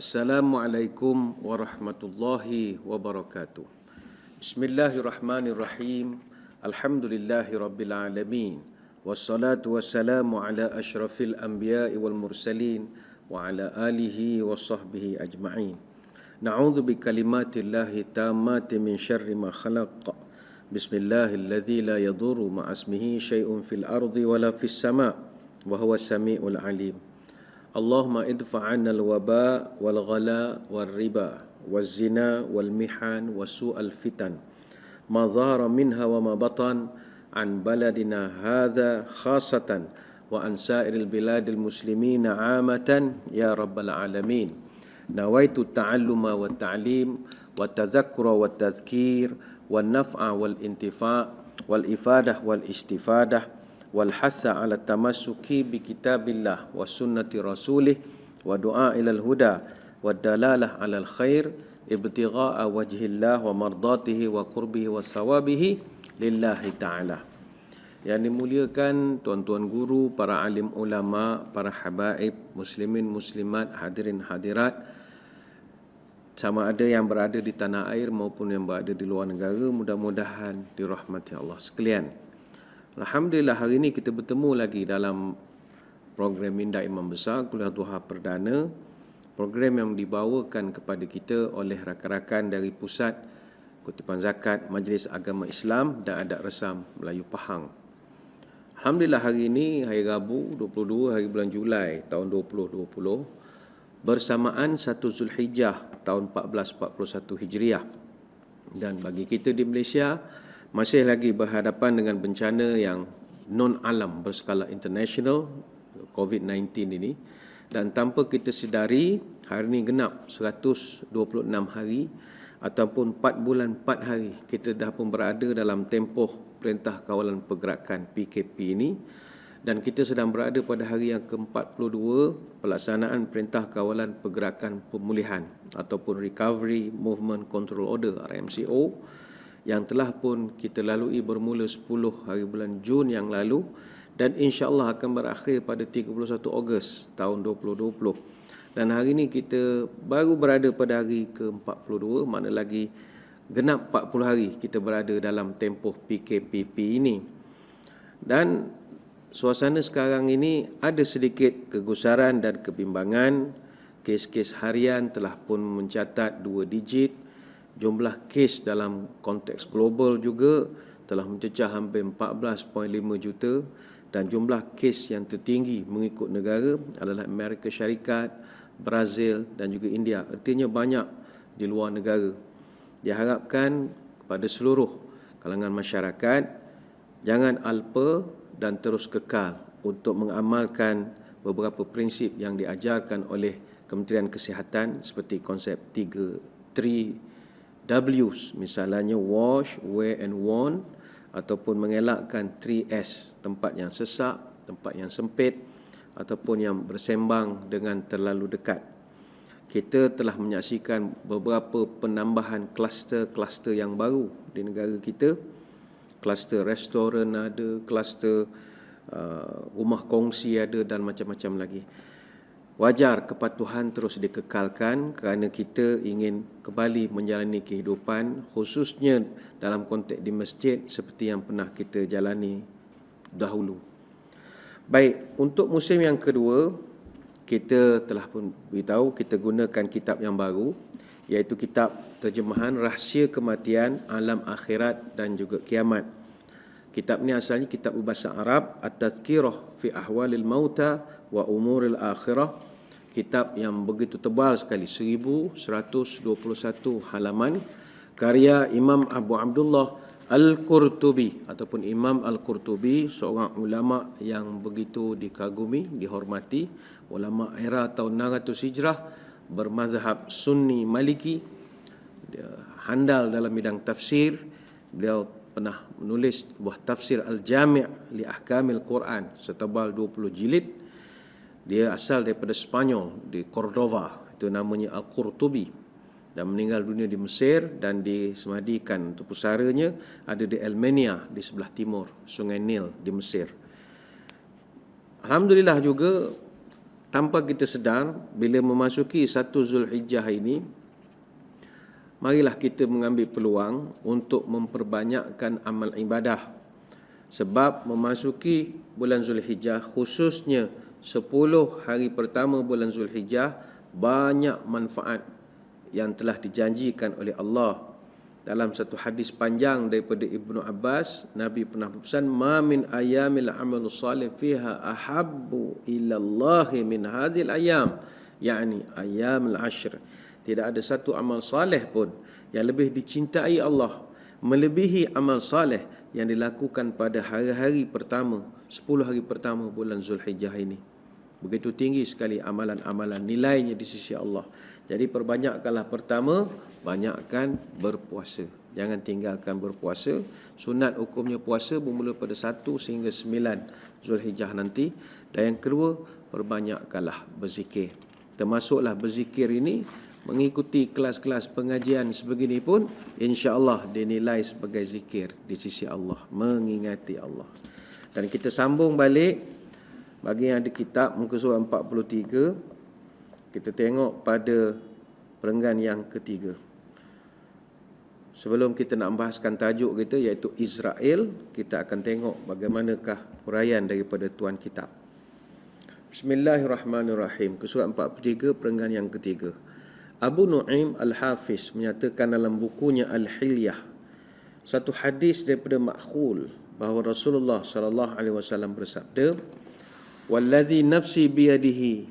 Assalamualaikum warahmatullahi wabarakatuh. Bismillahirrahmanirrahim. Alhamdulillahi rabbil alamin. Wassalatu wassalamu ala asyrafil anbiya'i wal mursalin wa ala alihi wa sahbihi ajma'in. Na'udzu bikalimatillahi tammati min syarri ma khalaq. Bismillahilladzi la yadurru ma'asmihi syai'un fil ardi wala fis sama' wa huwa samiul alim. Allahumma idfa' 'anna al-waba' wal-ghala wal-riba wal-zina wal-mihan wa su'al fitan ma dhahara minha wa ma batan an baladina hadha khasatan wa an sa'iril biladil muslimina 'amatan ya rabbal alamin. Nawaitu ta'alluma wa ta'lim wa tadhakkura wa tadhkir wa naf'a wal intifa' wal ifadah wal istifadah والحث على التمسك بكتاب الله وسنة رسوله ودعاء إلى الهدى والدلالة على الخير ابتغاء وجه الله ومرضاته وقربه وثوابه لله تعالى. Yang dimuliakan tuan-tuan guru, para alim ulama, para habaib, muslimin, muslimat, hadirin, hadirat, sama ada yang berada di tanah air maupun yang berada di luar negara, mudah-mudahan dirahmati Allah sekalian. Alhamdulillah, hari ini kita bertemu lagi dalam program Minda Imam Besar Kuliah Duha Perdana, program yang dibawakan kepada kita oleh rakan-rakan dari Pusat Kutipan Zakat Majlis Agama Islam dan Adat Resam Melayu Pahang. Alhamdulillah, hari ini hari Rabu 22 hari bulan Julai tahun 2020 bersamaan 1 Zulhijjah tahun 1441 Hijriah. Dan bagi kita di Malaysia masih lagi berhadapan dengan bencana yang non-alam berskala international, COVID-19 ini. Dan tanpa kita sedari, hari ini genap 126 hari ataupun 4 bulan 4 hari kita dah pun berada dalam tempoh Perintah Kawalan Pergerakan PKP ini. Dan kita sedang berada pada hari yang ke-42 pelaksanaan Perintah Kawalan Pergerakan Pemulihan ataupun Recovery Movement Control Order RMCO, yang telah pun kita lalui bermula 10 hari bulan Jun yang lalu dan insya-Allah akan berakhir pada 31 Ogos tahun 2020. Dan hari ini kita baru berada pada hari ke-42, mana lagi genap 40 hari kita berada dalam tempoh PKPP ini. Dan suasana sekarang ini ada sedikit kegusaran dan kebimbangan. Kes-kes harian telah pun mencatat 2 digit. Jumlah kes dalam konteks global juga telah mencecah hampir 14.5 juta dan jumlah kes yang tertinggi mengikut negara adalah Amerika Syarikat, Brazil dan juga India. Artinya banyak di luar negara. Diharapkan kepada seluruh kalangan masyarakat jangan alpa dan terus kekal untuk mengamalkan beberapa prinsip yang diajarkan oleh Kementerian Kesihatan seperti konsep 3 Ws, misalnya wash, wear and worn, ataupun mengelakkan 3S, tempat yang sesak, tempat yang sempit, ataupun yang bersembang dengan terlalu dekat. Kita telah menyaksikan beberapa penambahan kluster-kluster yang baru di negara kita. Kluster restoran ada, kluster rumah kongsi ada dan macam-macam lagi. Wajar kepatuhan terus dikekalkan kerana kita ingin kembali menjalani kehidupan, khususnya dalam konteks di masjid seperti yang pernah kita jalani dahulu. Baik, untuk musim yang kedua, kita telah pun beritahu kita gunakan kitab yang baru, iaitu kitab terjemahan Rahsia Kematian, Alam Akhirat dan juga Kiamat. Kitab ni asalnya kitab berbahasa Arab, At-Tazkirah fi Ahwalil Mauta wa Umuril Akhirah. Kitab yang begitu tebal sekali, 1121 halaman, karya Imam Abu Abdullah Al-Qurtubi ataupun Imam Al-Qurtubi, seorang ulama yang begitu dikagumi, dihormati, ulama era tahun 600 Hijrah, bermazhab Sunni Maliki. Dia handal dalam bidang tafsir. Beliau pernah menulis sebuah tafsir Al-Jami' li Ahkamil Quran setebal 20 jilid. Dia asal daripada Spanyol, di Cordova, itu namanya Al-Qurtubi, dan meninggal dunia di Mesir dan disemadikan untuk pusaranya ada di Almenia di sebelah timur Sungai Nil di Mesir. Alhamdulillah juga tanpa kita sedar, bila memasuki 1 Zulhijjah ini, marilah kita mengambil peluang untuk memperbanyakkan amal ibadah. Sebab memasuki bulan Zulhijjah, khususnya 10 hari pertama bulan Zulhijjah, banyak manfaat yang telah dijanjikan oleh Allah. Dalam satu hadis panjang daripada Ibnu Abbas, Nabi pernah berpesan, "Ma min ayamil amal salih fiha ahabbu ila Allah min hadhil ayam," yakni ayamul ashr. Tidak ada satu amal saleh pun yang lebih dicintai Allah melebihi amal saleh yang dilakukan pada hari-hari pertama, 10 hari pertama bulan Zulhijjah ini. Begitu tinggi sekali amalan-amalan, nilainya di sisi Allah. Jadi perbanyakkanlah, pertama, banyakkan berpuasa. Jangan tinggalkan berpuasa. Sunat hukumnya puasa bermula pada 1 sehingga 9 Zulhijjah nanti. Dan yang kedua, perbanyakkanlah berzikir. Termasuklah berzikir ini, mengikuti kelas-kelas pengajian sebegini pun, insya-Allah dinilai sebagai zikir di sisi Allah, mengingati Allah. Dan kita sambung balik, bagi yang ada kitab muka surat 43, kita tengok pada perenggan yang ketiga. Sebelum kita nak bahaskan tajuk kita, iaitu Israel, kita akan tengok bagaimanakah huraian daripada tuan kitab. Bismillahirrahmanirrahim. Surat 43, perenggan yang ketiga. Abu Nu'aim Al-Hafiz menyatakan dalam bukunya Al-Hilyah, satu hadis daripada Makhul, bahawa Rasulullah SAW bersabda, "Walladhi nafsi biyadihi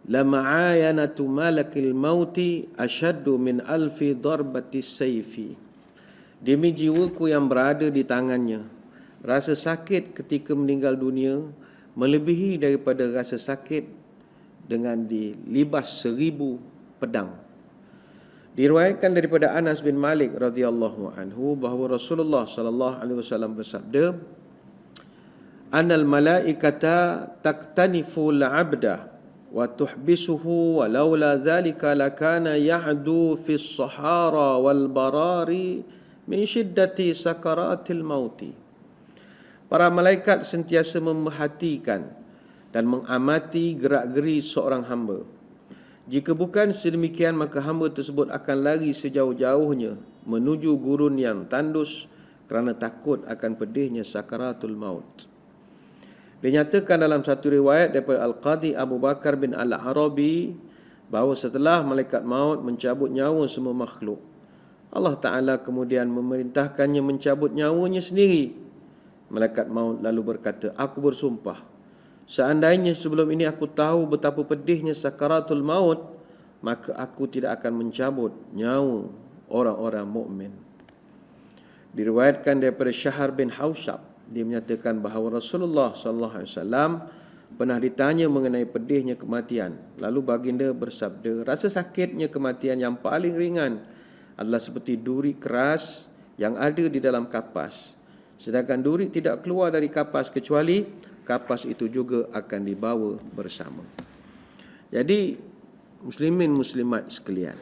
lama'ayanatu malakil mauti asyaddu min alfi darbati sayfi." Demi jiwaku yang berada di tangannya, rasa sakit ketika meninggal dunia melebihi daripada rasa sakit dengan dilibas 1000 pedang. Diriwayatkan daripada Anas bin Malik radhiyallahu anhu bahawa Rasulullah sallallahu alaihi wasallam bersabda, "Anal malaikata taktanifu al-'abda wa tuhbisuhu wa laula dhalika lakana ya'du fi as-sahara wal barari min shiddati sakaratil mauti." Para malaikat sentiasa memerhatikan dan mengamati gerak-geri seorang hamba. Jika bukan sedemikian, maka hamba tersebut akan lari sejauh-jauhnya menuju gurun yang tandus kerana takut akan pedihnya sakaratul maut. Dinyatakan dalam satu riwayat daripada Al-Qadi Abu Bakar bin Al-Arabi bahawa setelah malaikat maut mencabut nyawa semua makhluk, Allah Ta'ala kemudian memerintahkannya mencabut nyawanya sendiri. Malaikat maut lalu berkata, "Aku bersumpah, seandainya sebelum ini aku tahu betapa pedihnya sakaratul maut, maka aku tidak akan mencabut nyawa orang-orang mukmin." Diriwayatkan daripada Syahr bin Haushab, dia menyatakan bahawa Rasulullah SAW pernah ditanya mengenai pedihnya kematian. Lalu baginda bersabda, "Rasa sakitnya kematian yang paling ringan adalah seperti duri keras yang ada di dalam kapas. Sedangkan duri tidak keluar dari kapas kecuali kapas itu juga akan dibawa bersama." Jadi, muslimin muslimat sekalian,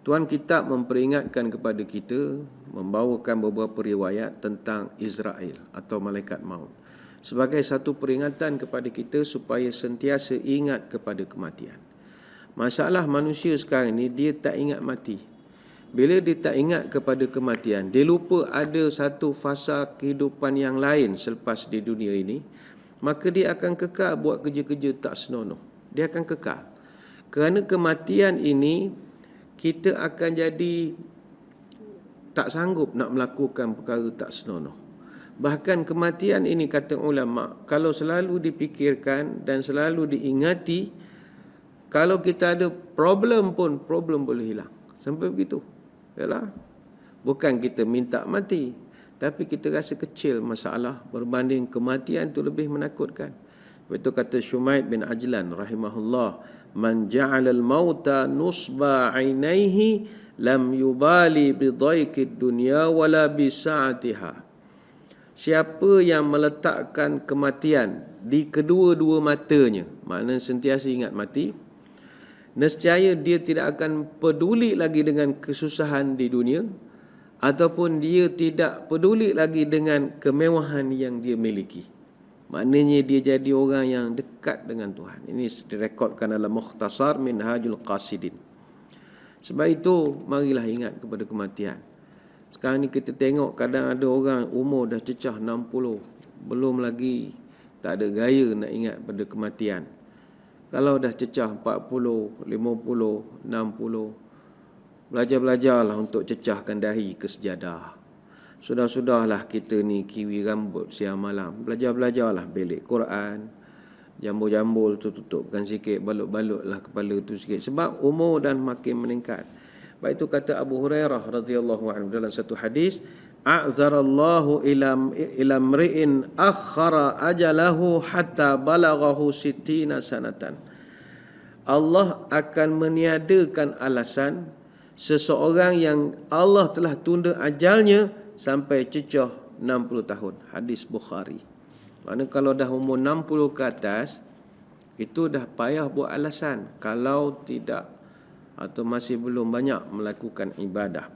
tuan kitab memperingatkan kepada kita, membawakan beberapa riwayat tentang Israel atau malaikat maut sebagai satu peringatan kepada kita supaya sentiasa ingat kepada kematian. Masalah manusia sekarang ni, dia tak ingat mati. Bila dia tak ingat kepada kematian, dia lupa ada satu fasa kehidupan yang lain selepas di dunia ini, maka dia akan kekal buat kerja-kerja tak senonoh. Dia akan kekal. Kerana kematian ini, kita akan jadi tak sanggup nak melakukan perkara tak senonoh. Bahkan kematian ini, kata ulama, kalau selalu dipikirkan dan selalu diingati, kalau kita ada problem pun, problem boleh hilang. Sampai begitu. Yalah, bukan kita minta mati, tapi kita rasa kecil masalah berbanding kematian itu lebih menakutkan. Betul kata Shumaid bin Ajlan rahimahullah, "Man ja'alal mauta nusba 'ainaihi lam yubali bidhaikid dunya wala bisa'atiha." Siapa yang meletakkan kematian di kedua-dua matanya, maknanya sentiasa ingat mati, nescaya dia tidak akan peduli lagi dengan kesusahan di dunia, ataupun dia tidak peduli lagi dengan kemewahan yang dia miliki. Maknanya dia jadi orang yang dekat dengan Tuhan. Ini direkodkan dalam Mukhtasar Minhajul Qasidin. Sebab itu, marilah ingat kepada kematian. Sekarang ni kita tengok kadang ada orang umur dah cecah 60. Belum lagi tak ada gaya nak ingat pada kematian. Kalau dah cecah 40, 50, 60, belajar-belajarlah untuk cecahkan dahi ke sejadah. Sudah-sudahlah kita ni kiwi rambut siang malam. Belajar-belajarlah belik Quran. Jambul-jambul tu tutupkan sikit, balut-balutlah kepala tu sikit. Sebab umur dan makin meningkat. Baik itu kata Abu Hurairah radhiyallahu anhu dalam satu hadis, a'zarallahu ila mri'in akhara ajalahu hatta balaghahu sittina sanatan. Allah akan meniadakan alasan seseorang yang Allah telah tunda ajalnya sampai cecah 60 tahun. Hadis Bukhari. Maksudnya kalau dah umur 60 ke atas, itu dah payah buat alasan kalau tidak atau masih belum banyak melakukan ibadah.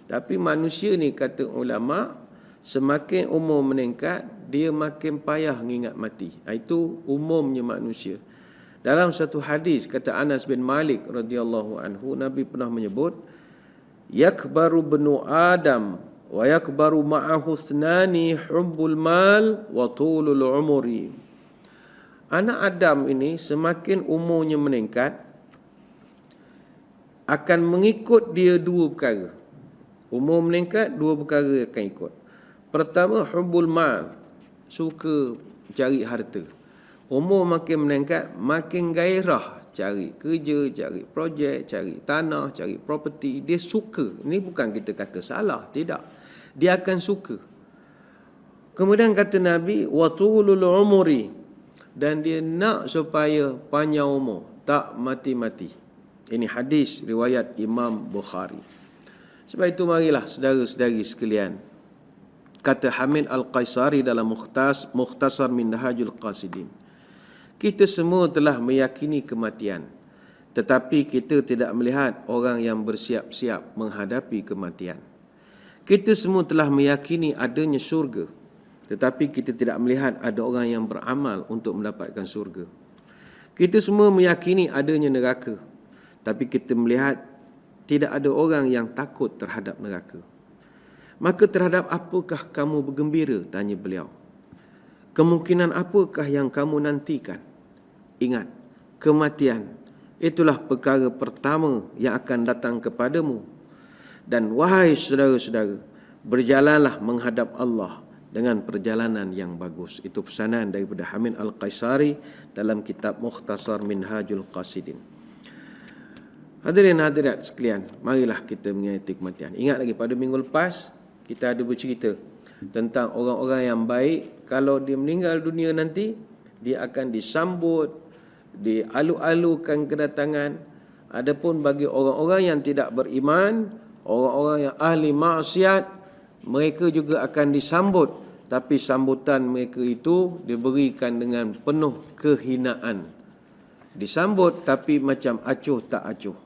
Tapi manusia ni kata ulama, semakin umur meningkat, dia makin payah mengingat mati. Itu umumnya manusia. Dalam satu hadis kata Anas bin Malik radhiyallahu anhu, Nabi pernah menyebut, yakbaru benu Adam wa yakbaru ma'ahu thnani hubbul mal wa tulul umuri. Anak Adam ini semakin umurnya meningkat, akan mengikut dia dua perkara. Umur meningkat, dua perkara akan ikut. Pertama, hubbul mal, suka cari harta. Umur makin meningkat, makin gairah cari kerja, cari projek, cari tanah, cari property. Dia suka. Ini bukan kita kata salah, tidak. Dia akan suka. Kemudian kata Nabi, watulul umuri, dan dia nak supaya panjang umur, tak mati-mati. Ini hadis riwayat Imam Bukhari. Sebab itu marilah saudara-saudari sekalian, kata Hamid Al-Qaisari dalam Mukhtasar Minhajul Qasidin, kita semua telah meyakini kematian, tetapi kita tidak melihat orang yang bersiap-siap menghadapi kematian. Kita semua telah meyakini adanya syurga, tetapi kita tidak melihat ada orang yang beramal untuk mendapatkan syurga. Kita semua meyakini adanya neraka, tapi kita melihat tidak ada orang yang takut terhadap neraka. Maka terhadap apakah kamu bergembira? Tanya beliau. Kemungkinan apakah yang kamu nantikan? Ingat, kematian itulah perkara pertama yang akan datang kepadamu. Dan wahai saudara-saudara, berjalanlah menghadap Allah dengan perjalanan yang bagus. Itu pesanan daripada Hamid Al-Qaisari dalam kitab Mukhtasar Minhajul Qasidin. Hadirin hadirat sekalian, marilah kita mengingati kematian. Ingat lagi pada minggu lepas kita ada bercerita tentang orang-orang yang baik. Kalau dia meninggal dunia nanti, dia akan disambut, dialu-alukan kedatangan. Adapun bagi orang-orang yang tidak beriman, orang-orang yang ahli maksiat, mereka juga akan disambut, tapi sambutan mereka itu diberikan dengan penuh kehinaan. Disambut tapi macam acuh tak acuh.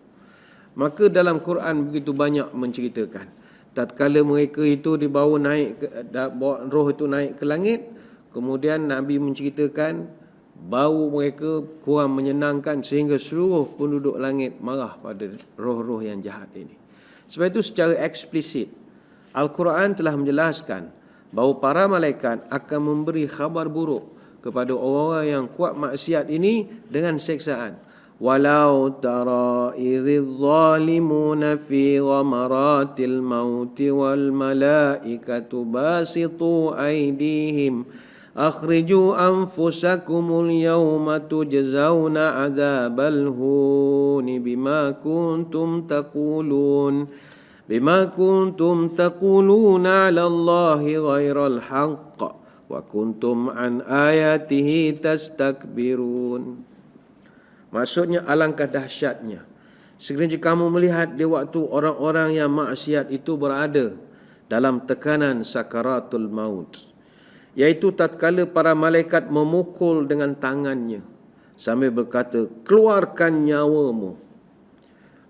Maka dalam Quran begitu banyak menceritakan, tatkala mereka itu dibawa naik, bawa roh itu naik ke langit, kemudian Nabi menceritakan bau mereka kurang menyenangkan sehingga seluruh penduduk langit marah pada roh-roh yang jahat ini. Sebab itu secara eksplisit Al-Quran telah menjelaskan bahawa para malaikat akan memberi khabar buruk kepada orang-orang yang kuat maksiat ini dengan seksaan. Walau tara idhiz zalimuna fi ghamaratil mauti wal malaikatu basitu aydihim akhriju anfusakumul yawma tujzauna adzabal huni bima kuntum taquluna 'ala Allahi ghairal haqq wa kuntum an ayatihi tastakbirun. Maksudnya alangkah dahsyatnya sekiranya kamu melihat di waktu orang-orang yang maksiat itu berada dalam tekanan sakaratul maut, iaitu tatkala para malaikat memukul dengan tangannya sambil berkata, keluarkan nyawamu.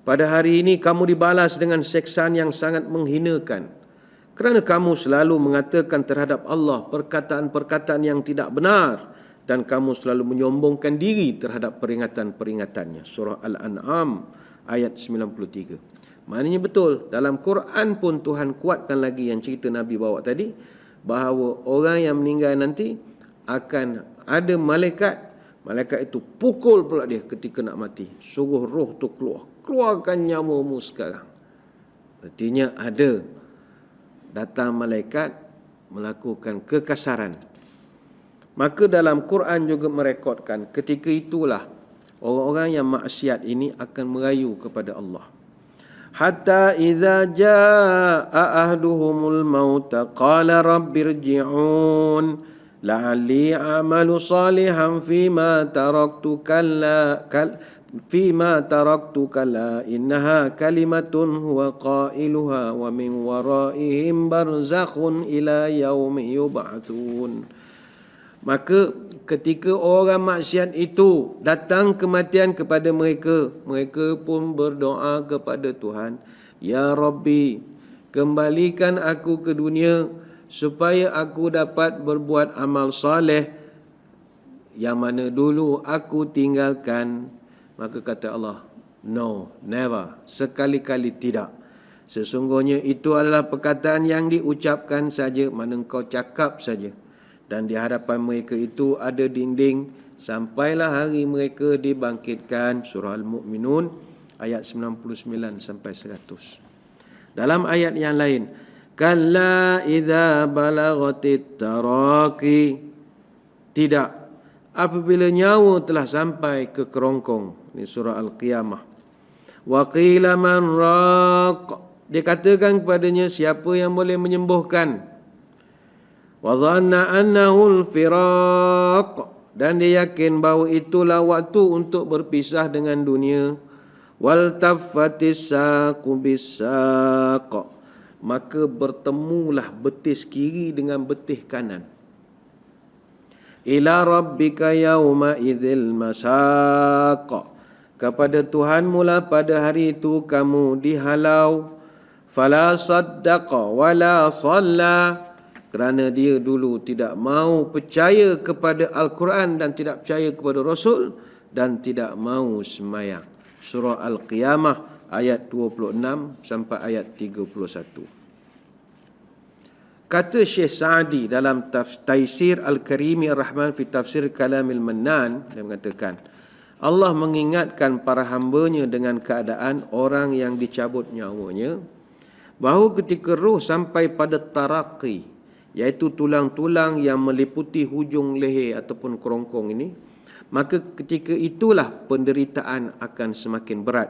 Pada hari ini kamu dibalas dengan seksaan yang sangat menghinakan. Kerana kamu selalu mengatakan terhadap Allah perkataan-perkataan yang tidak benar dan kamu selalu menyombongkan diri terhadap peringatan-peringatannya. Surah Al-An'am ayat 93. Maknanya betul, dalam Quran pun Tuhan kuatkan lagi yang cerita Nabi bawa tadi, bahawa orang yang meninggal nanti akan ada malaikat itu pukul pula dia ketika nak mati. Suruh roh tu keluarkan nyawamu sekarang. Artinya ada datang malaikat melakukan kekasaran. Maka dalam Quran juga merekodkan ketika itulah orang-orang yang maksiat ini akan merayu kepada Allah. Hatta idza jaa ahduhumul maut qala rabbirji'un la'alli a'malu salihan fima taraktu kalla innaha kalimatun huwa qailuha wa min waraihim barzakhun ila yaumi yub'atsun. Maka ketika orang maksiat itu datang kematian kepada mereka, mereka pun berdoa kepada Tuhan, Ya Rabbi, kembalikan aku ke dunia supaya aku dapat berbuat amal soleh yang mana dulu aku tinggalkan. Maka kata Allah, no, never, sekali-kali tidak. Sesungguhnya itu adalah perkataan yang diucapkan saja, mana kau cakap saja. Dan di hadapan mereka itu ada dinding sampailah hari mereka dibangkitkan. Surah Al-Mu'minun ayat 99 sampai 100. Dalam ayat yang lain, kalla idza balaghatit taraqi, tidak apabila nyawa telah sampai ke kerongkong. Ini surah Al-Qiyamah. Wa qila man raq, dikatakan kepadanya siapa yang boleh menyembuhkan. Wa dhanna annahu al-firaq, dan dia yakin bahawa itulah waktu untuk berpisah dengan dunia. Wal taffatis saqu bis-saq, maka bertemulah betis kiri dengan betis kanan. Ila rabbika yauma idzil masaq, kepada Tuhanmu lah pada hari itu kamu dihalau. Fala saddaqa wala shalla, kerana dia dulu tidak mau percaya kepada Al-Quran dan tidak percaya kepada Rasul dan tidak mau sembahyang. Surah Al-Qiyamah ayat 26 sampai ayat 31. Kata Syekh Sa'di dalam Taisir Al-Karimi Ar-Rahman fi Tafsir Kalamil Mannan, dia mengatakan, Allah mengingatkan para hambanya dengan keadaan orang yang dicabut nyawanya, bahawa ketika roh sampai pada taraqi, iaitu tulang-tulang yang meliputi hujung leher ataupun kerongkong ini, maka ketika itulah penderitaan akan semakin berat.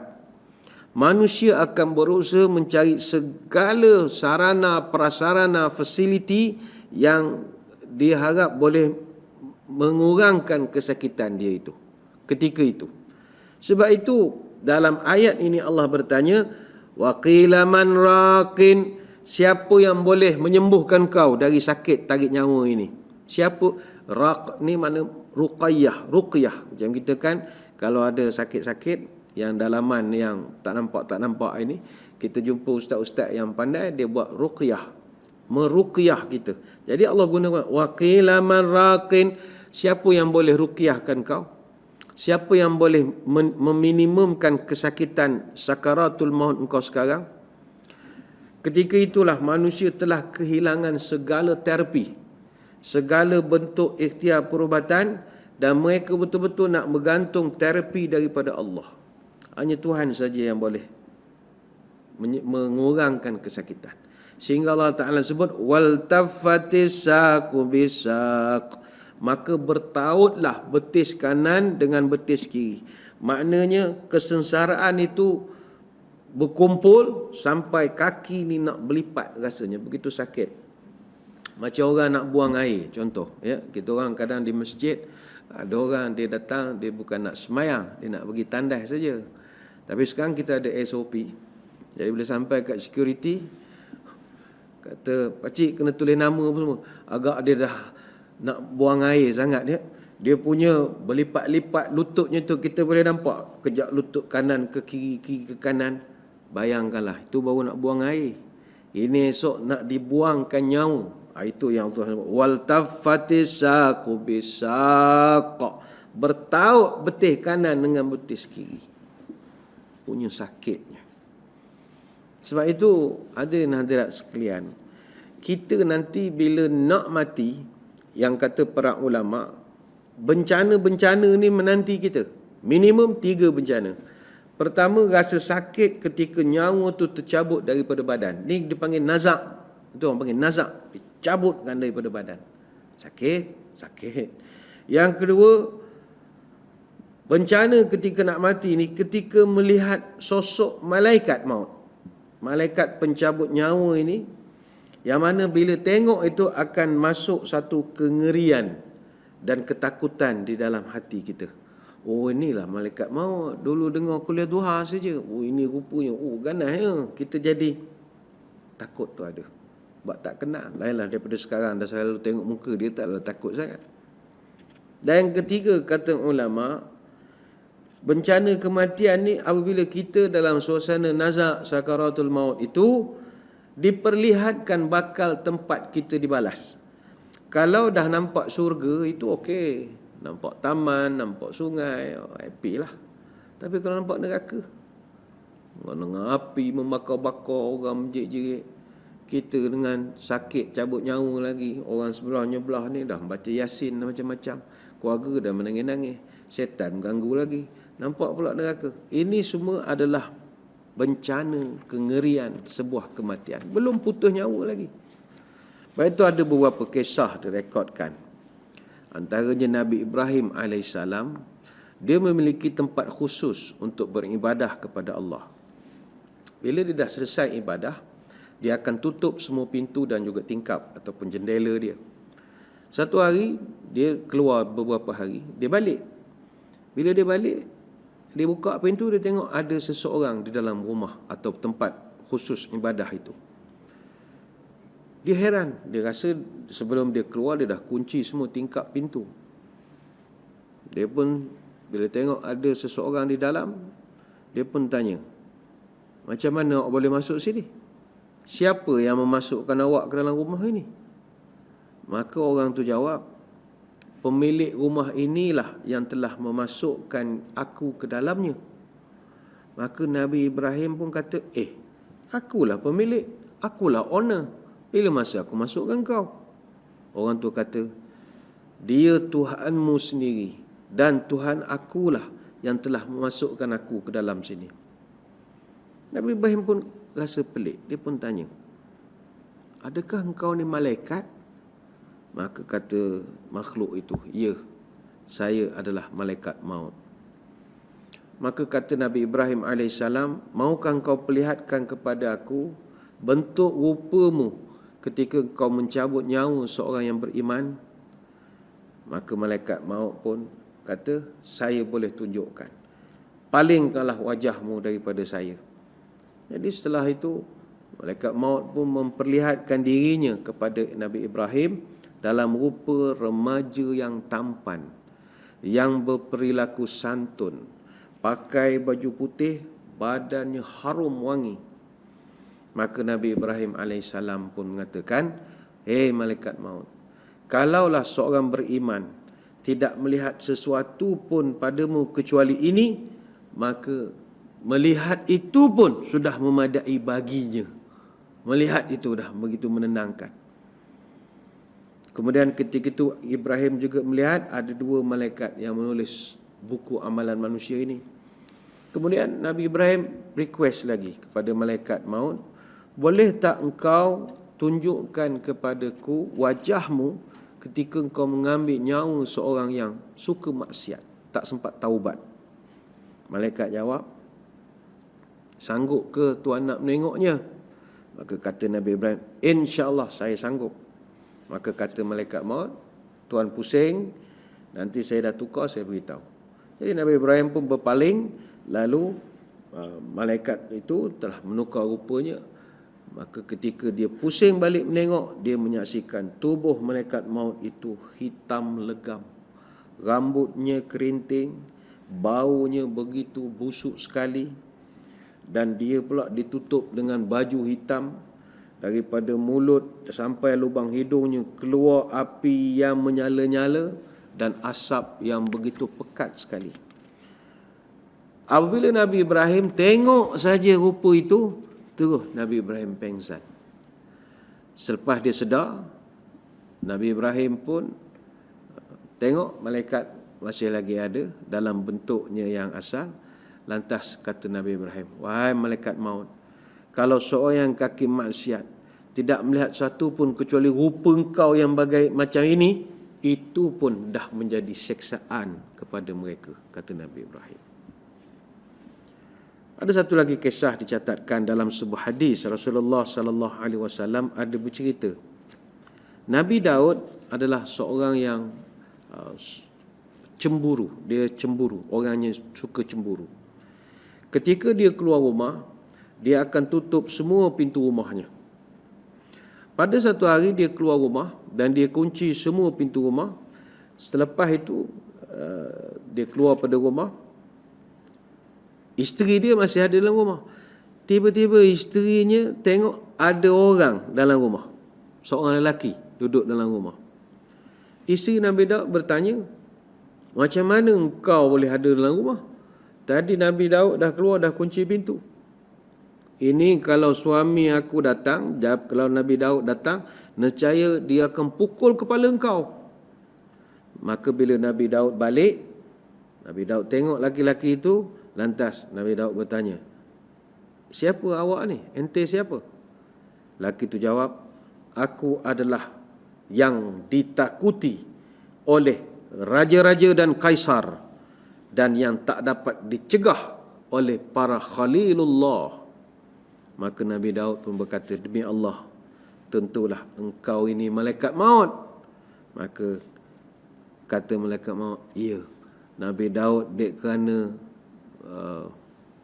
Manusia akan berusaha mencari segala sarana prasarana fasiliti yang diharap boleh mengurangkan kesakitan dia itu ketika itu. Sebab itu dalam ayat ini Allah bertanya, wa qila man raqin, siapa yang boleh menyembuhkan kau dari sakit tarik nyawa ini? Siapa? Raq ni mana ruqyah. Macam kita kan kalau ada sakit-sakit yang dalaman yang tak nampak ini, kita jumpa ustaz-ustaz yang pandai, dia buat ruqyah, meruqyah kita. Jadi Allah gunakan wa qila man raqin, siapa yang boleh ruqyahkan kau? Siapa yang boleh meminimumkan kesakitan sakaratul maut engkau sekarang? Ketika itulah manusia telah kehilangan segala terapi, segala bentuk ikhtiar perubatan, dan mereka betul-betul nak bergantung terapi daripada Allah. Hanya Tuhan saja yang boleh mengurangkan kesakitan. Sehingga Allah Ta'ala sebut, wal taffatis saqu bisaq, maka bertautlah betis kanan dengan betis kiri. Maknanya kesengsaraan itu berkumpul sampai kaki ni nak berlipat rasanya, begitu sakit. Macam orang nak buang air, contoh ya, kita orang kadang di masjid ada orang dia datang, dia bukan nak sembahyang, dia nak pergi tandas saja. Tapi sekarang kita ada SOP. Jadi bila sampai kat security, kata pakcik kena tulis nama apa semua, agak dia dah nak buang air sangat dia punya berlipat-lipat lututnya tu, kita boleh nampak kejap lutut kanan ke kiri, kiri ke kanan. Bayangkanlah, itu baru nak buang air. Ini esok nak dibuangkan nyawa. Itu yang Allah sebut. Wal taffatis saqu bisaq. Bertaut betih kanan dengan betih kiri. Punya sakitnya. Sebab itu hadirin hadirat sekalian, kita nanti bila nak mati, yang kata para ulama, bencana-bencana ni menanti kita. Minimum 3 bencana. Pertama, rasa sakit ketika nyawa tu tercabut daripada badan. Ni dipanggil nazak. Itu orang panggil nazak. Dicabutkan daripada badan. Sakit. Yang kedua, bencana ketika nak mati ni, ketika melihat sosok malaikat maut. Malaikat pencabut nyawa ini, yang mana bila tengok itu akan masuk satu kengerian dan ketakutan di dalam hati kita. Oh, inilah malaikat maut. Dulu dengar kuliah duha saja. Oh, ini rupanya. Oh, ganas ya. Kita jadi takut tu ada. Sebab tak kenal. Lainlah daripada sekarang dah selalu tengok muka dia, taklah takut sangat. Dan yang ketiga, kata ulama, bencana kematian ni apabila kita dalam suasana nazak sakaratul maut itu diperlihatkan bakal tempat kita dibalas. Kalau dah nampak syurga itu okey. Nampak taman, nampak sungai, happy lah. Tapi kalau nampak neraka, dengan api membakar-bakar orang, menjerit-jerit, kita dengan sakit cabut nyawa lagi, orang sebelah-nyebelah ni dah baca Yasin macam-macam, keluarga dah menangis-nangis, syaitan mengganggu lagi, nampak pula neraka. Ini semua adalah bencana, kengerian sebuah kematian. Belum putus nyawa lagi. Lepas itu ada beberapa kisah direkodkan. Antaranya Nabi Ibrahim AS, dia memiliki tempat khusus untuk beribadah kepada Allah. Bila dia dah selesai ibadah, dia akan tutup semua pintu dan juga tingkap ataupun jendela dia. Satu hari, dia keluar beberapa hari, dia balik. Bila dia balik, dia buka pintu, dia tengok ada seseorang di dalam rumah atau tempat khusus ibadah itu. Dia heran, dia rasa sebelum dia keluar, dia dah kunci semua tingkap pintu. Dia pun, bila tengok ada seseorang di dalam, dia pun tanya, macam mana awak boleh masuk sini? Siapa yang memasukkan awak ke dalam rumah ini? Maka orang tu jawab, pemilik rumah inilah yang telah memasukkan aku ke dalamnya. Maka Nabi Ibrahim pun kata, akulah pemilik, akulah owner. Bila masa aku masukkan kau? Orang tu kata, dia Tuhanmu sendiri dan Tuhan akulah yang telah memasukkan aku ke dalam sini. Nabi Ibrahim pun rasa pelik. Dia pun tanya, adakah engkau ni malaikat? Maka kata makhluk itu, ya, saya adalah malaikat maut. Maka kata Nabi Ibrahim AS, maukah engkau perlihatkan kepada aku bentuk rupamu ketika kau mencabut nyawa seorang yang beriman? Maka malaikat maut pun kata, saya boleh tunjukkan. Palingkanlah wajahmu daripada saya. Jadi setelah itu, malaikat maut pun memperlihatkan dirinya kepada Nabi Ibrahim dalam rupa remaja yang tampan, yang berperilaku santun, pakai baju putih, badannya harum wangi. Maka Nabi Ibrahim AS pun mengatakan, malaikat maut, kalaulah seorang beriman tidak melihat sesuatu pun padamu kecuali ini, maka melihat itu pun sudah memadai baginya. Melihat itu dah begitu menenangkan. Kemudian ketika itu Ibrahim juga melihat ada 2 malaikat yang menulis buku amalan manusia ini. Kemudian Nabi Ibrahim request lagi kepada malaikat maut, boleh tak engkau tunjukkan kepadaku wajahmu ketika engkau mengambil nyawa seorang yang suka maksiat, tak sempat taubat? Malaikat jawab, sanggup ke tuan nak menengoknya? Maka kata Nabi Ibrahim, insya-Allah saya sanggup. Maka kata malaikat maut, tuan pusing, nanti saya dah tukar, saya beritahu. Jadi Nabi Ibrahim pun berpaling, lalu malaikat itu telah menukar rupanya. Maka ketika dia pusing balik menengok, dia menyaksikan tubuh malaikat maut itu hitam legam, rambutnya kerinting, baunya begitu busuk sekali, dan dia pula ditutup dengan baju hitam, daripada mulut sampai lubang hidungnya keluar api yang menyala-nyala dan asap yang begitu pekat sekali. Apabila Nabi Ibrahim tengok saja rupa itu, terus Nabi Ibrahim pengsan. Selepas dia sedar, Nabi Ibrahim pun tengok malaikat masih lagi ada dalam bentuknya yang asal. Lantas kata Nabi Ibrahim, wahai malaikat maut, kalau seorang yang kaki maksiat tidak melihat satu pun kecuali rupa engkau yang bagai macam ini, itu pun dah menjadi seksaan kepada mereka, kata Nabi Ibrahim. Ada satu lagi kisah dicatatkan dalam sebuah hadis. Rasulullah sallallahu alaihi wasallam ada bercerita, Nabi Daud adalah seorang yang cemburu. Dia cemburu, orangnya suka cemburu. Ketika dia keluar rumah, dia akan tutup semua pintu rumahnya. Pada satu hari dia keluar rumah dan dia kunci semua pintu rumah. Selepas itu dia keluar pada rumah, isteri dia masih ada dalam rumah. Tiba-tiba isterinya tengok ada orang dalam rumah, seorang lelaki duduk dalam rumah. Isteri Nabi Daud bertanya, macam mana engkau boleh ada dalam rumah? Tadi Nabi Daud dah keluar, dah kunci pintu. Ini kalau suami aku datang, kalau Nabi Daud datang, nescaya dia akan pukul kepala engkau. Maka bila Nabi Daud balik, Nabi Daud tengok laki-laki itu, lantas Nabi Daud bertanya, siapa awak ni? Ente siapa? Laki itu jawab, aku adalah yang ditakuti oleh raja-raja dan kaisar dan yang tak dapat dicegah oleh para khalilullah. Maka Nabi Daud pun berkata, demi Allah, tentulah engkau ini malaikat maut. Maka kata malaikat maut, ya. Nabi Daud dek kerana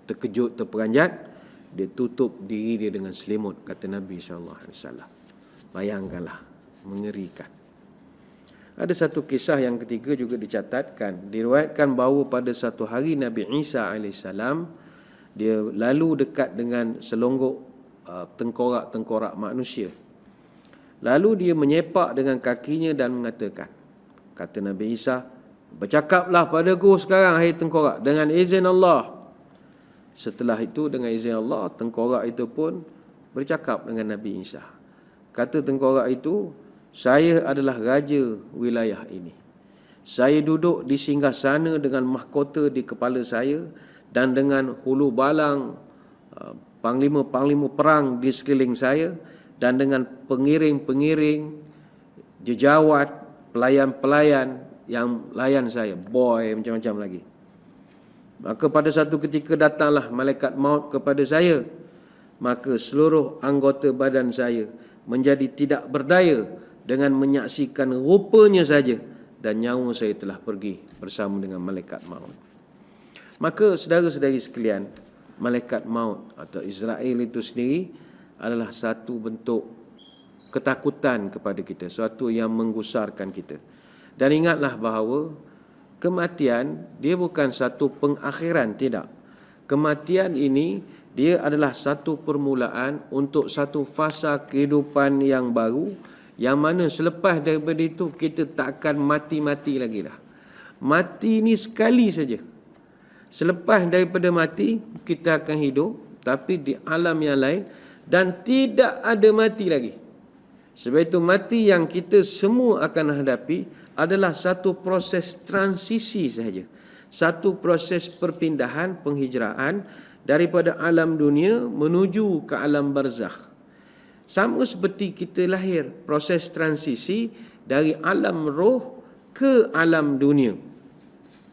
terkejut, terperanjat, dia tutup diri dia dengan selimut, kata Nabi SAW. Bayangkanlah, mengerikan. Ada satu kisah yang ketiga juga dicatatkan. Diriwayatkan bahawa pada satu hari Nabi Isa AS, dia lalu dekat dengan selonggok tengkorak-tengkorak manusia. Lalu dia menyepak dengan kakinya dan mengatakan, kata Nabi Isa, bercakaplah padaku sekarang, hai tengkorak, dengan izin Allah. Setelah itu dengan izin Allah, tengkorak itu pun bercakap dengan Nabi Isa. Kata tengkorak itu, saya adalah raja wilayah ini. Saya duduk di singgasana dengan mahkota di kepala saya dan dengan hulu balang panglima-panglima perang di sekeliling saya dan dengan pengiring-pengiring, jejawat, pelayan-pelayan yang layan saya, boy, macam-macam lagi. Maka pada satu ketika datanglah malaikat maut kepada saya, maka seluruh anggota badan saya menjadi tidak berdaya dengan menyaksikan rupanya saja, dan nyawa saya telah pergi bersama dengan malaikat maut. Maka saudara-saudari sekalian, malaikat maut atau Israel itu sendiri adalah satu bentuk ketakutan kepada kita, suatu yang menggusarkan kita. Dan ingatlah bahawa kematian dia bukan satu pengakhiran, tidak. Kematian ini dia adalah satu permulaan untuk satu fasa kehidupan yang baru, yang mana selepas daripada itu kita tak akan mati-mati lagi dah. Mati ni sekali saja. Selepas daripada mati kita akan hidup, tapi di alam yang lain, dan tidak ada mati lagi. Sebab itu mati yang kita semua akan hadapi adalah satu proses transisi sahaja. Satu proses perpindahan, penghijraan daripada alam dunia menuju ke alam barzakh. Sama seperti kita lahir, proses transisi dari alam roh ke alam dunia.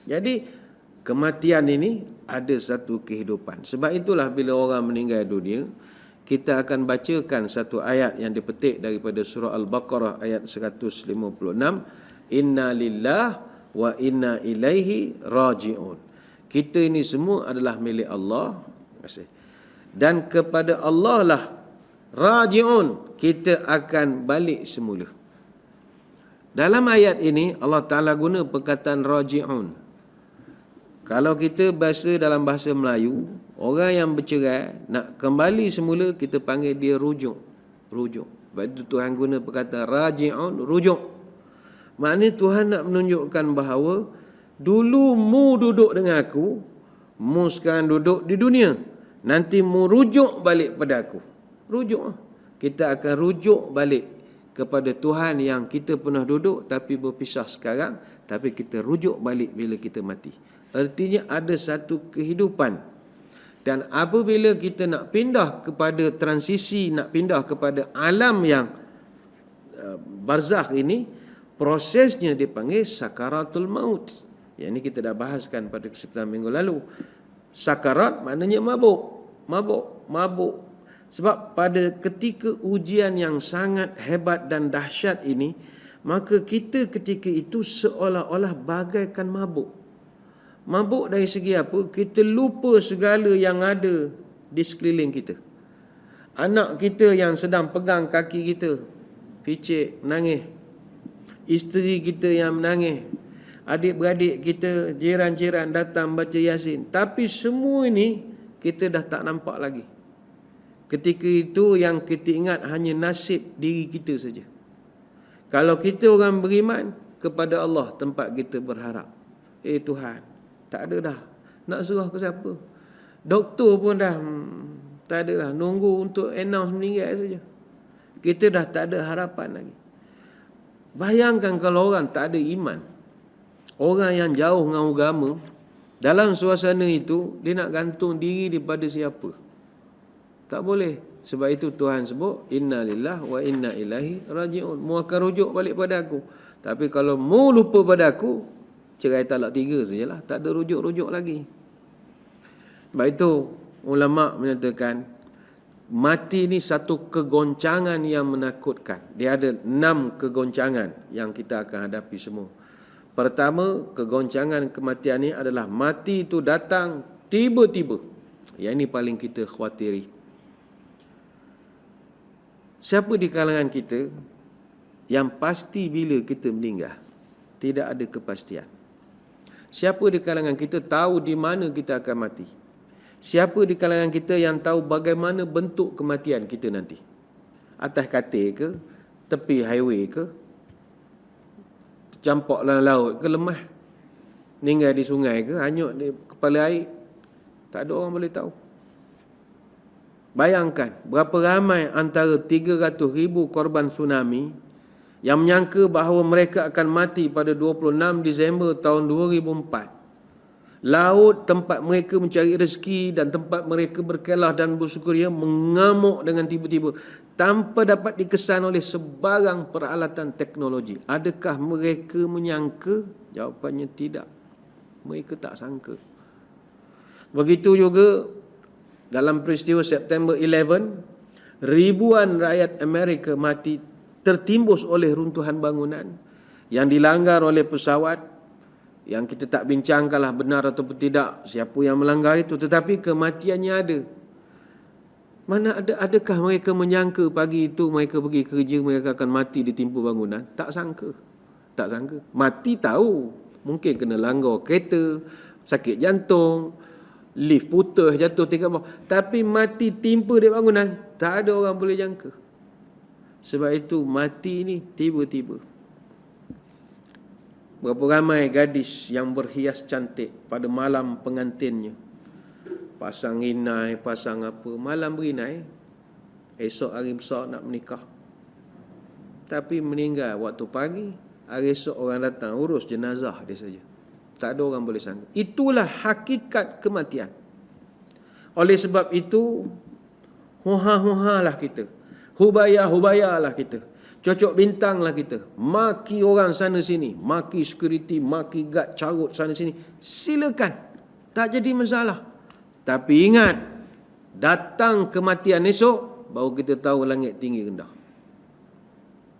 Jadi kematian ini ada satu kehidupan. Sebab itulah bila orang meninggal dunia, kita akan bacakan satu ayat yang dipetik daripada surah Al-Baqarah ayat 156. Inna lillah wa inna ilaihi raji'un. Kita ini semua adalah milik Allah. Dan kepada Allah lah raji'un, kita akan balik semula. Dalam ayat ini Allah Ta'ala guna perkataan raji'un. Kalau kita bahasa dalam bahasa Melayu, orang yang bercerai nak kembali semula, kita panggil dia rujuk. Rujuk. Sebab itu Tuhan guna perkataan raji'un, rujuk. Maknanya Tuhan nak menunjukkan bahawa dulu mu duduk dengan aku, mu sekarang duduk di dunia. Nanti mu rujuk balik pada aku. Rujuk. Kita akan rujuk balik kepada Tuhan yang kita pernah duduk tapi berpisah sekarang, tapi kita rujuk balik bila kita mati. Artinya ada satu kehidupan. Dan apabila kita nak pindah kepada transisi, nak pindah kepada alam yang barzakh ini, prosesnya dipanggil sakaratul maut. Yang ini kita dah bahaskan pada kesempatan minggu lalu. Sakarat maknanya mabuk. Mabuk. Sebab pada ketika ujian yang sangat hebat dan dahsyat ini, maka kita ketika itu seolah-olah bagaikan mabuk. Mabuk dari segi apa? Kita lupa segala yang ada di sekeliling kita. Anak kita yang sedang pegang kaki kita, picit, menangis. Isteri kita yang menangis. Adik-beradik kita, jiran-jiran datang baca Yasin. Tapi semua ini kita dah tak nampak lagi. Ketika itu yang kita ingat hanya nasib diri kita saja. Kalau kita orang beriman, kepada Allah tempat kita berharap. Tuhan, tak ada dah. Nak suruh ke siapa? Doktor pun dah tak ada dah. Nunggu untuk announce meninggal saja. Kita dah tak ada harapan lagi. Bayangkan kalau orang tak ada iman. Orang yang jauh dengan agama, dalam suasana itu, dia nak gantung diri daripada siapa? Tak boleh. Sebab itu Tuhan sebut, Inna lillah wa inna ilaihi raji'un. Mu akan rujuk balik pada aku. Tapi kalau mu lupa pada aku, cerai talak 3 sajalah. Tak ada rujuk-rujuk lagi. Sebab itu, ulama' menyatakan, mati ni satu kegoncangan yang menakutkan. Dia ada 6 kegoncangan yang kita akan hadapi semua. Pertama, kegoncangan kematian ni adalah mati itu datang tiba-tiba. Yang ini paling kita khawatiri. Siapa di kalangan kita yang pasti bila kita meninggal? Tidak ada kepastian. Siapa di kalangan kita tahu di mana kita akan mati? Siapa di kalangan kita yang tahu bagaimana bentuk kematian kita nanti? Atas katil ke? Tepi highway ke? Campak dalam laut ke lemah? Meninggal di sungai ke? Hanyut di kepala air? Tak ada orang boleh tahu. Bayangkan berapa ramai antara 300,000 korban tsunami yang menyangka bahawa mereka akan mati pada 26 Disember tahun 2004. Laut tempat mereka mencari rezeki dan tempat mereka berkelah dan bersukaria mengamuk dengan tiba-tiba tanpa dapat dikesan oleh sebarang peralatan teknologi. Adakah mereka menyangka? Jawapannya tidak. Mereka tak sangka. Begitu juga dalam peristiwa September 11, ribuan rakyat Amerika mati tertimbus oleh runtuhan bangunan yang dilanggar oleh pesawat yang kita tak bincangkanlah benar ataupun tidak siapa yang melanggar itu, tetapi kematiannya ada. Mana adakah mereka menyangka pagi itu mereka pergi kerja mereka akan mati ditimpa bangunan? Tak sangka. Tak sangka. Mati tahu. Mungkin kena langgar kereta, sakit jantung, lift putus, jatuh tingkat bawah. Tapi mati timpa di bangunan, tak ada orang boleh jangka. Sebab itu mati ni tiba-tiba. Berapa ramai gadis yang berhias cantik pada malam pengantinnya. Pasang inai, pasang apa. Malam berinai, esok hari besar nak menikah. Tapi meninggal waktu pagi, hari esok orang datang urus jenazah dia saja. Tak ada orang boleh sangka. Itulah hakikat kematian. Oleh sebab itu, huha-huha lah kita. Hubaya-hubaya lah kita. Cocok bintang lah kita. Maki orang sana sini. Maki security, maki guard, carut sana sini. Silakan. Tak jadi masalah. Tapi ingat, datang kematian esok, baru kita tahu langit tinggi rendah.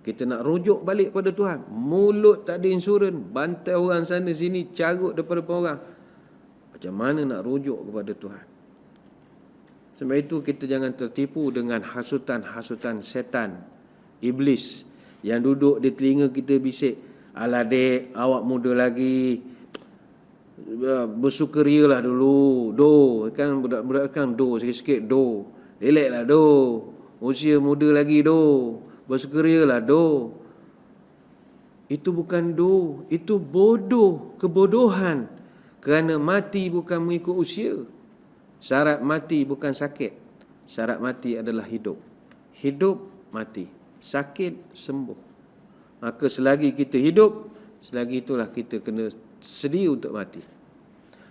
Kita nak rujuk balik pada Tuhan. Mulut tak ada insurans. Bantai orang sana sini, carut daripada orang. Macam mana nak rujuk kepada Tuhan? Sebab itu kita jangan tertipu dengan hasutan-hasutan setan, iblis yang duduk di telinga kita bisik. Alah dek, awak muda lagi, bersukarialah dulu. Do, kan budak-budak kan do, sikit-sikit do. Relax lah do. usia muda lagi doh, bersegeralah doh. Itu bukan doh, itu bodoh, kebodohan. Kerana mati bukan mengikut usia. Syarat mati bukan sakit. Syarat mati adalah hidup. Hidup, mati. Sakit, sembuh. Maka selagi kita hidup, selagi itulah kita kena sedia untuk mati.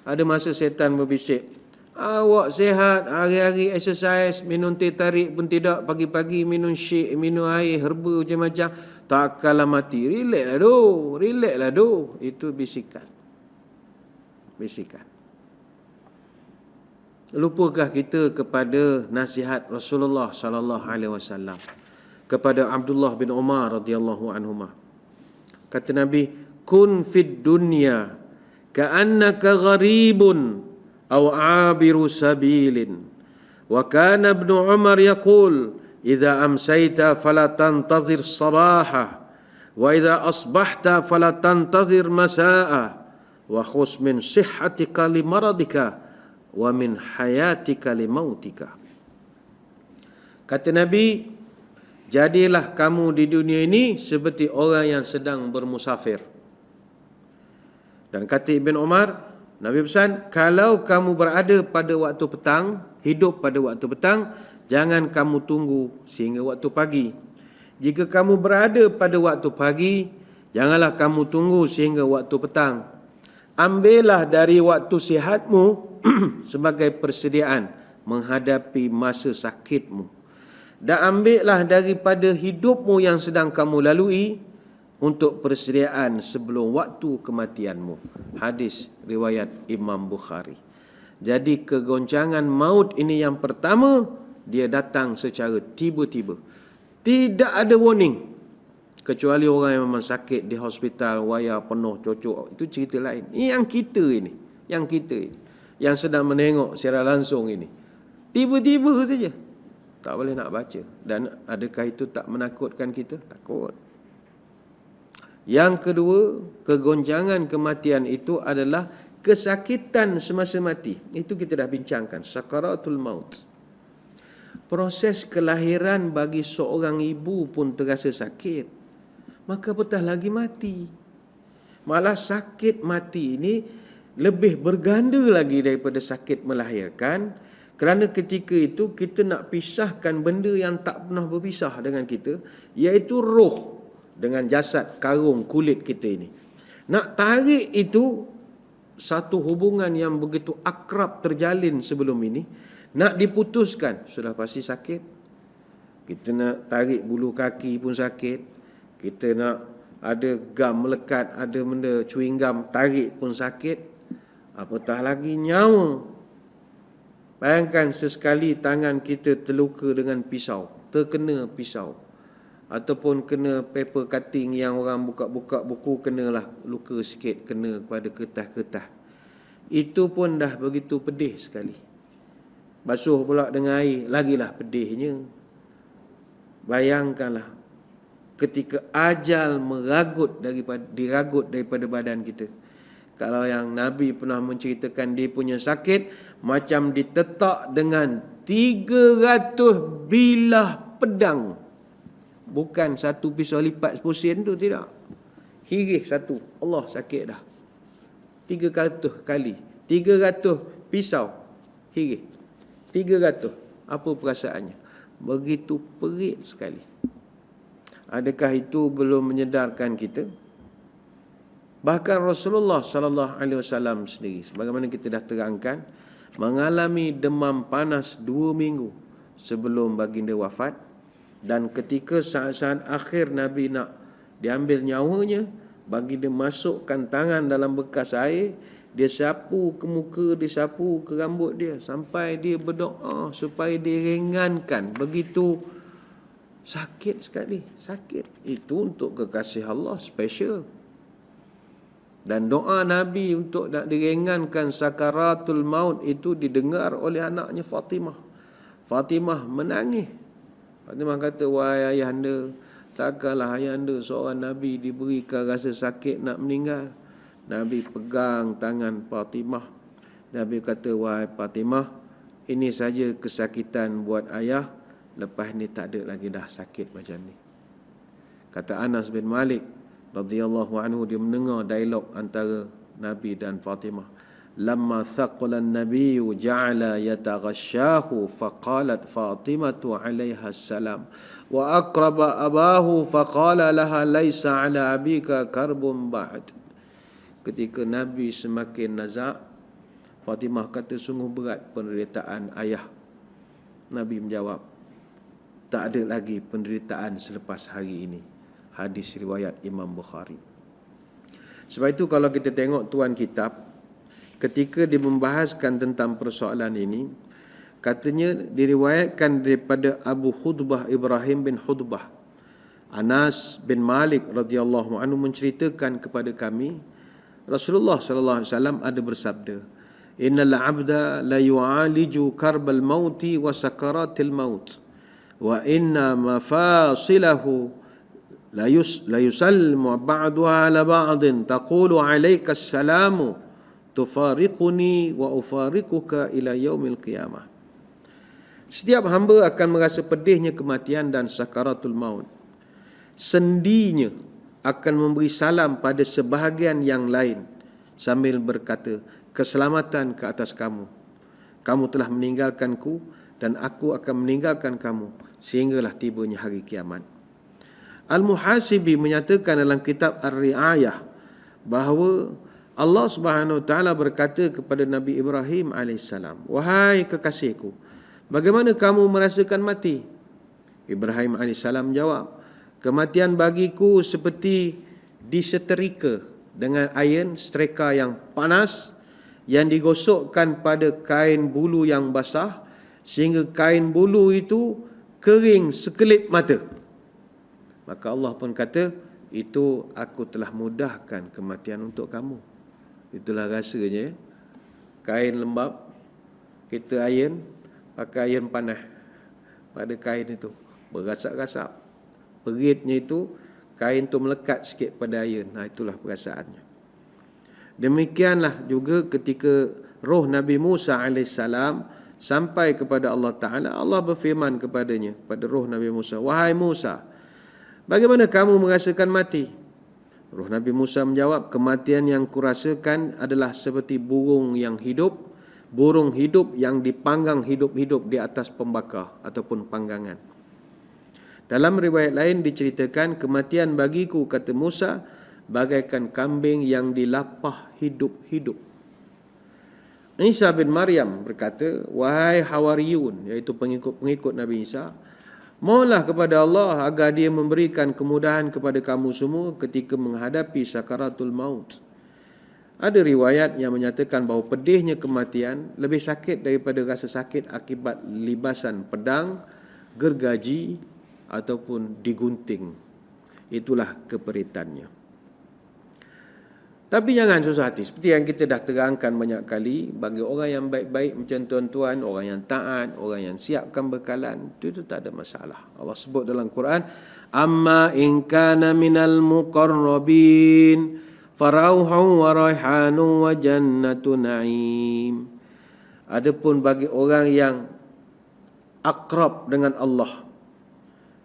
Ada masa syaitan berbisik, awak sihat, hari-hari exercise, minum teh tarik pun tidak, pagi-pagi minum shake, minum air, herba macam-macam, takkanlah mati. Relax lah doh. Itu bisikan. Lupakah kita kepada nasihat Rasulullah sallallahu alaihi wasallam kepada Abdullah bin Umar radhiyallahu anhuma? Kata Nabi, kun fid dunya ka'annaka gharibun aw 'abiru sabilin. Wa kana Ibn Umar yaqul, idza amsayta fala tantazir sabaha wa idza asbahta fala tantazir masaa wa khus min sihhatika li maradika wa min hayatika li mautika. Kata Nabi, jadilah kamu di dunia ini seperti orang yang sedang bermusafir. Dan kata Ibn Umar, Nabi pesan, kalau kamu berada pada waktu petang, hidup pada waktu petang, jangan kamu tunggu sehingga waktu pagi. Jika kamu berada pada waktu pagi, janganlah kamu tunggu sehingga waktu petang. Ambillah dari waktu sihatmu sebagai persediaan menghadapi masa sakitmu. Dan ambillah daripada hidupmu yang sedang kamu lalui untuk persediaan sebelum waktu kematianmu. Hadis riwayat Imam Bukhari. Jadi kegoncangan maut ini yang pertama, dia datang secara tiba-tiba. Tidak ada warning. Kecuali orang yang memang sakit di hospital, wayar penuh, cocok, itu cerita lain. Ini yang kita ini. Yang sedang menengok secara langsung ini. Tiba-tiba saja. Tak boleh nak baca. Dan adakah itu tak menakutkan kita? Takut. Yang kedua, kegoncangan kematian itu adalah kesakitan semasa mati. Itu kita dah bincangkan. Sakaratul maut. Proses kelahiran bagi seorang ibu pun terasa sakit. Maka apatah lagi mati. Malah sakit mati ini lebih berganda lagi daripada sakit melahirkan. Kerana ketika itu kita nak pisahkan benda yang tak pernah berpisah dengan kita, iaitu roh dengan jasad karung kulit kita ini. Nak tarik itu satu hubungan yang begitu akrab terjalin sebelum ini, nak diputuskan, sudah pasti sakit. Kita nak tarik bulu kaki pun sakit. Kita nak ada gam melekat, ada benda chewing gum tarik pun sakit. Apatah lagi nyawa. Bayangkan sesekali tangan kita terluka dengan pisau, terkena pisau. Ataupun kena paper cutting yang orang buka-buka buku, kenalah luka sikit, kena pada kertas-kertas. Itu pun dah begitu pedih sekali. Basuh pula dengan air, lagilah pedihnya. Bayangkanlah ketika ajal diragut daripada badan kita. Kalau yang Nabi pernah menceritakan dia punya sakit macam ditetak dengan 300 bilah pedang. Bukan satu pisau lipat 10 sen tu, tidak. Hirih satu. Allah, sakit dah. 300 kali. 300 pisau. Hirih. 300. Apa perasaannya? Begitu perit sekali. Adakah itu belum menyedarkan kita? Bahkan Rasulullah sallallahu alaihi wasallam sendiri, sebagaimana kita dah terangkan, mengalami demam panas 2 minggu sebelum baginda wafat. Dan ketika saat-saat akhir Nabi nak diambil nyawanya, baginda masukkan tangan dalam bekas air, dia sapu ke muka, dia sapu ke rambut dia, sampai dia berdoa supaya diringankan. Begitu sakit sekali, sakit. Itu untuk kekasih Allah special. Dan doa Nabi untuk nak diringankan sakaratul maut itu didengar oleh anaknya Fatimah. Fatimah menangis. Fatimah kata, wahai ayahanda, takkanlah ayahanda seorang Nabi diberikan rasa sakit nak meninggal. Nabi pegang tangan Fatimah. Nabi kata, wahai Fatimah, ini saja kesakitan buat ayah. lepas ni tak ada lagi dah sakit macam ni. Kata Anas bin Malik radhiyallahu anhu, dia mendengar dialog antara Nabi dan Fatimah. Lamma thaqala an-nabiy ja'ala yataghashahu faqalat Fatimatu alaiha salam wa aqraba abahu faqala laha laisa ala abika karbun ba'd. Ketika Nabi semakin nazak, Fatimah kata sungguh berat penderitaan ayah. Nabi menjawab, tak ada lagi penderitaan selepas hari ini. Hadis riwayat Imam Bukhari. Sebab itu kalau kita tengok tuan kitab, ketika dia membahaskan tentang persoalan ini, katanya diriwayatkan daripada Abu Hudbah Ibrahim bin Hudbah, Anas bin Malik radhiyallahu anhu menceritakan kepada kami, Rasulullah sallallahu alaihi wasallam ada bersabda, innal abda la yu'aliju karbal mauti wa sakaratil maut wa inna mafasilahu la yusallimu ba'duha ala ba'din taqulu alayka assalamu tufariquni wa ufariquka ila yaumil qiyamah. Setiap hamba akan merasa pedihnya kematian dan sakaratul maut. Sendinya akan memberi salam pada sebahagian yang lain sambil berkata, keselamatan ke atas kamu. Kamu telah meninggalkanku dan aku akan meninggalkan kamu sehinggalah tibanya hari kiamat. Al-Muhasibi menyatakan dalam kitab Ar-Ri'ayah bahawa Allah Subhanahu Wa Taala berkata kepada Nabi Ibrahim alaihissalam, wahai kekasihku, bagaimana kamu merasakan mati? Ibrahim alaihissalam menjawab, kematian bagiku seperti disetrika dengan air setrika yang panas yang digosokkan pada kain bulu yang basah sehingga kain bulu itu kering sekelip mata. Maka Allah pun kata, itu aku telah mudahkan kematian untuk kamu. Itulah rasanya. Kain lembap, kita iron, pakai iron panas pada kain itu, berasap-rasap. Peritnya itu, kain tu melekat sikit pada iron. Itulah perasaannya. Demikianlah juga ketika roh Nabi Musa AS sampai kepada Allah Ta'ala, Allah berfirman kepadanya, pada roh Nabi Musa, wahai Musa, bagaimana kamu merasakan mati? Roh Nabi Musa menjawab, kematian yang kurasakan adalah seperti burung yang hidup, burung hidup yang dipanggang hidup-hidup di atas pembakar ataupun panggangan. Dalam riwayat lain diceritakan, kematian bagiku, kata Musa, bagaikan kambing yang dilapah hidup-hidup. Isa bin Maryam berkata, wahai Hawariyun, iaitu pengikut-pengikut Nabi Isa, mohonlah kepada Allah agar dia memberikan kemudahan kepada kamu semua ketika menghadapi sakaratul maut. Ada riwayat yang menyatakan bahawa pedihnya kematian lebih sakit daripada rasa sakit akibat libasan pedang, gergaji ataupun digunting. Itulah keperitannya. Tapi jangan susah hati. Seperti yang kita dah terangkan banyak kali, bagi orang yang baik-baik macam tuan-tuan, orang yang taat, orang yang siapkan bekalan, itu tak ada masalah. Allah sebut dalam Quran, amma in kana minal muqarrabin farauhun wa raihanun wa jannatu na'im. Adapun bagi orang yang akrab dengan Allah,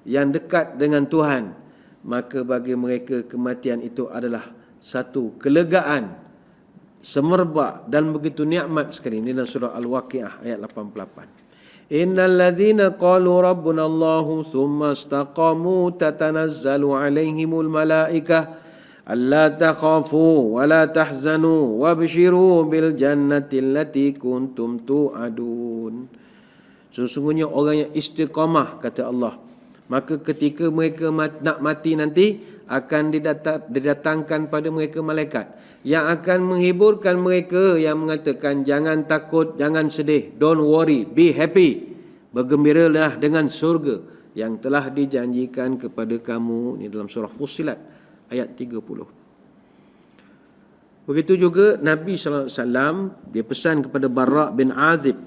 yang dekat dengan Tuhan, maka bagi mereka kematian itu adalah satu kelegaan, semerbak dan begitu nikmat sekali. Ini dalam surah Al-Waqiah ayat 88. Innal ladzina qalu rabbuna Allahu tsumma istaqamu tatanazzalu alaihimul malaikah alla takhafu wa la tahzanu wabshiru bil jannati allati kuntum tu'adun. Sesungguhnya orang yang istiqamah, kata Allah, maka ketika mereka nak mati nanti, akan didatangkan pada mereka malaikat yang akan menghiburkan mereka, yang mengatakan jangan takut, jangan sedih, don't worry, be happy, bergembiralah dengan surga yang telah dijanjikan kepada kamu. Ini dalam surah Fussilat ayat 30. Begitu juga Nabi SAW, dia pesan kepada Barra' bin Azib.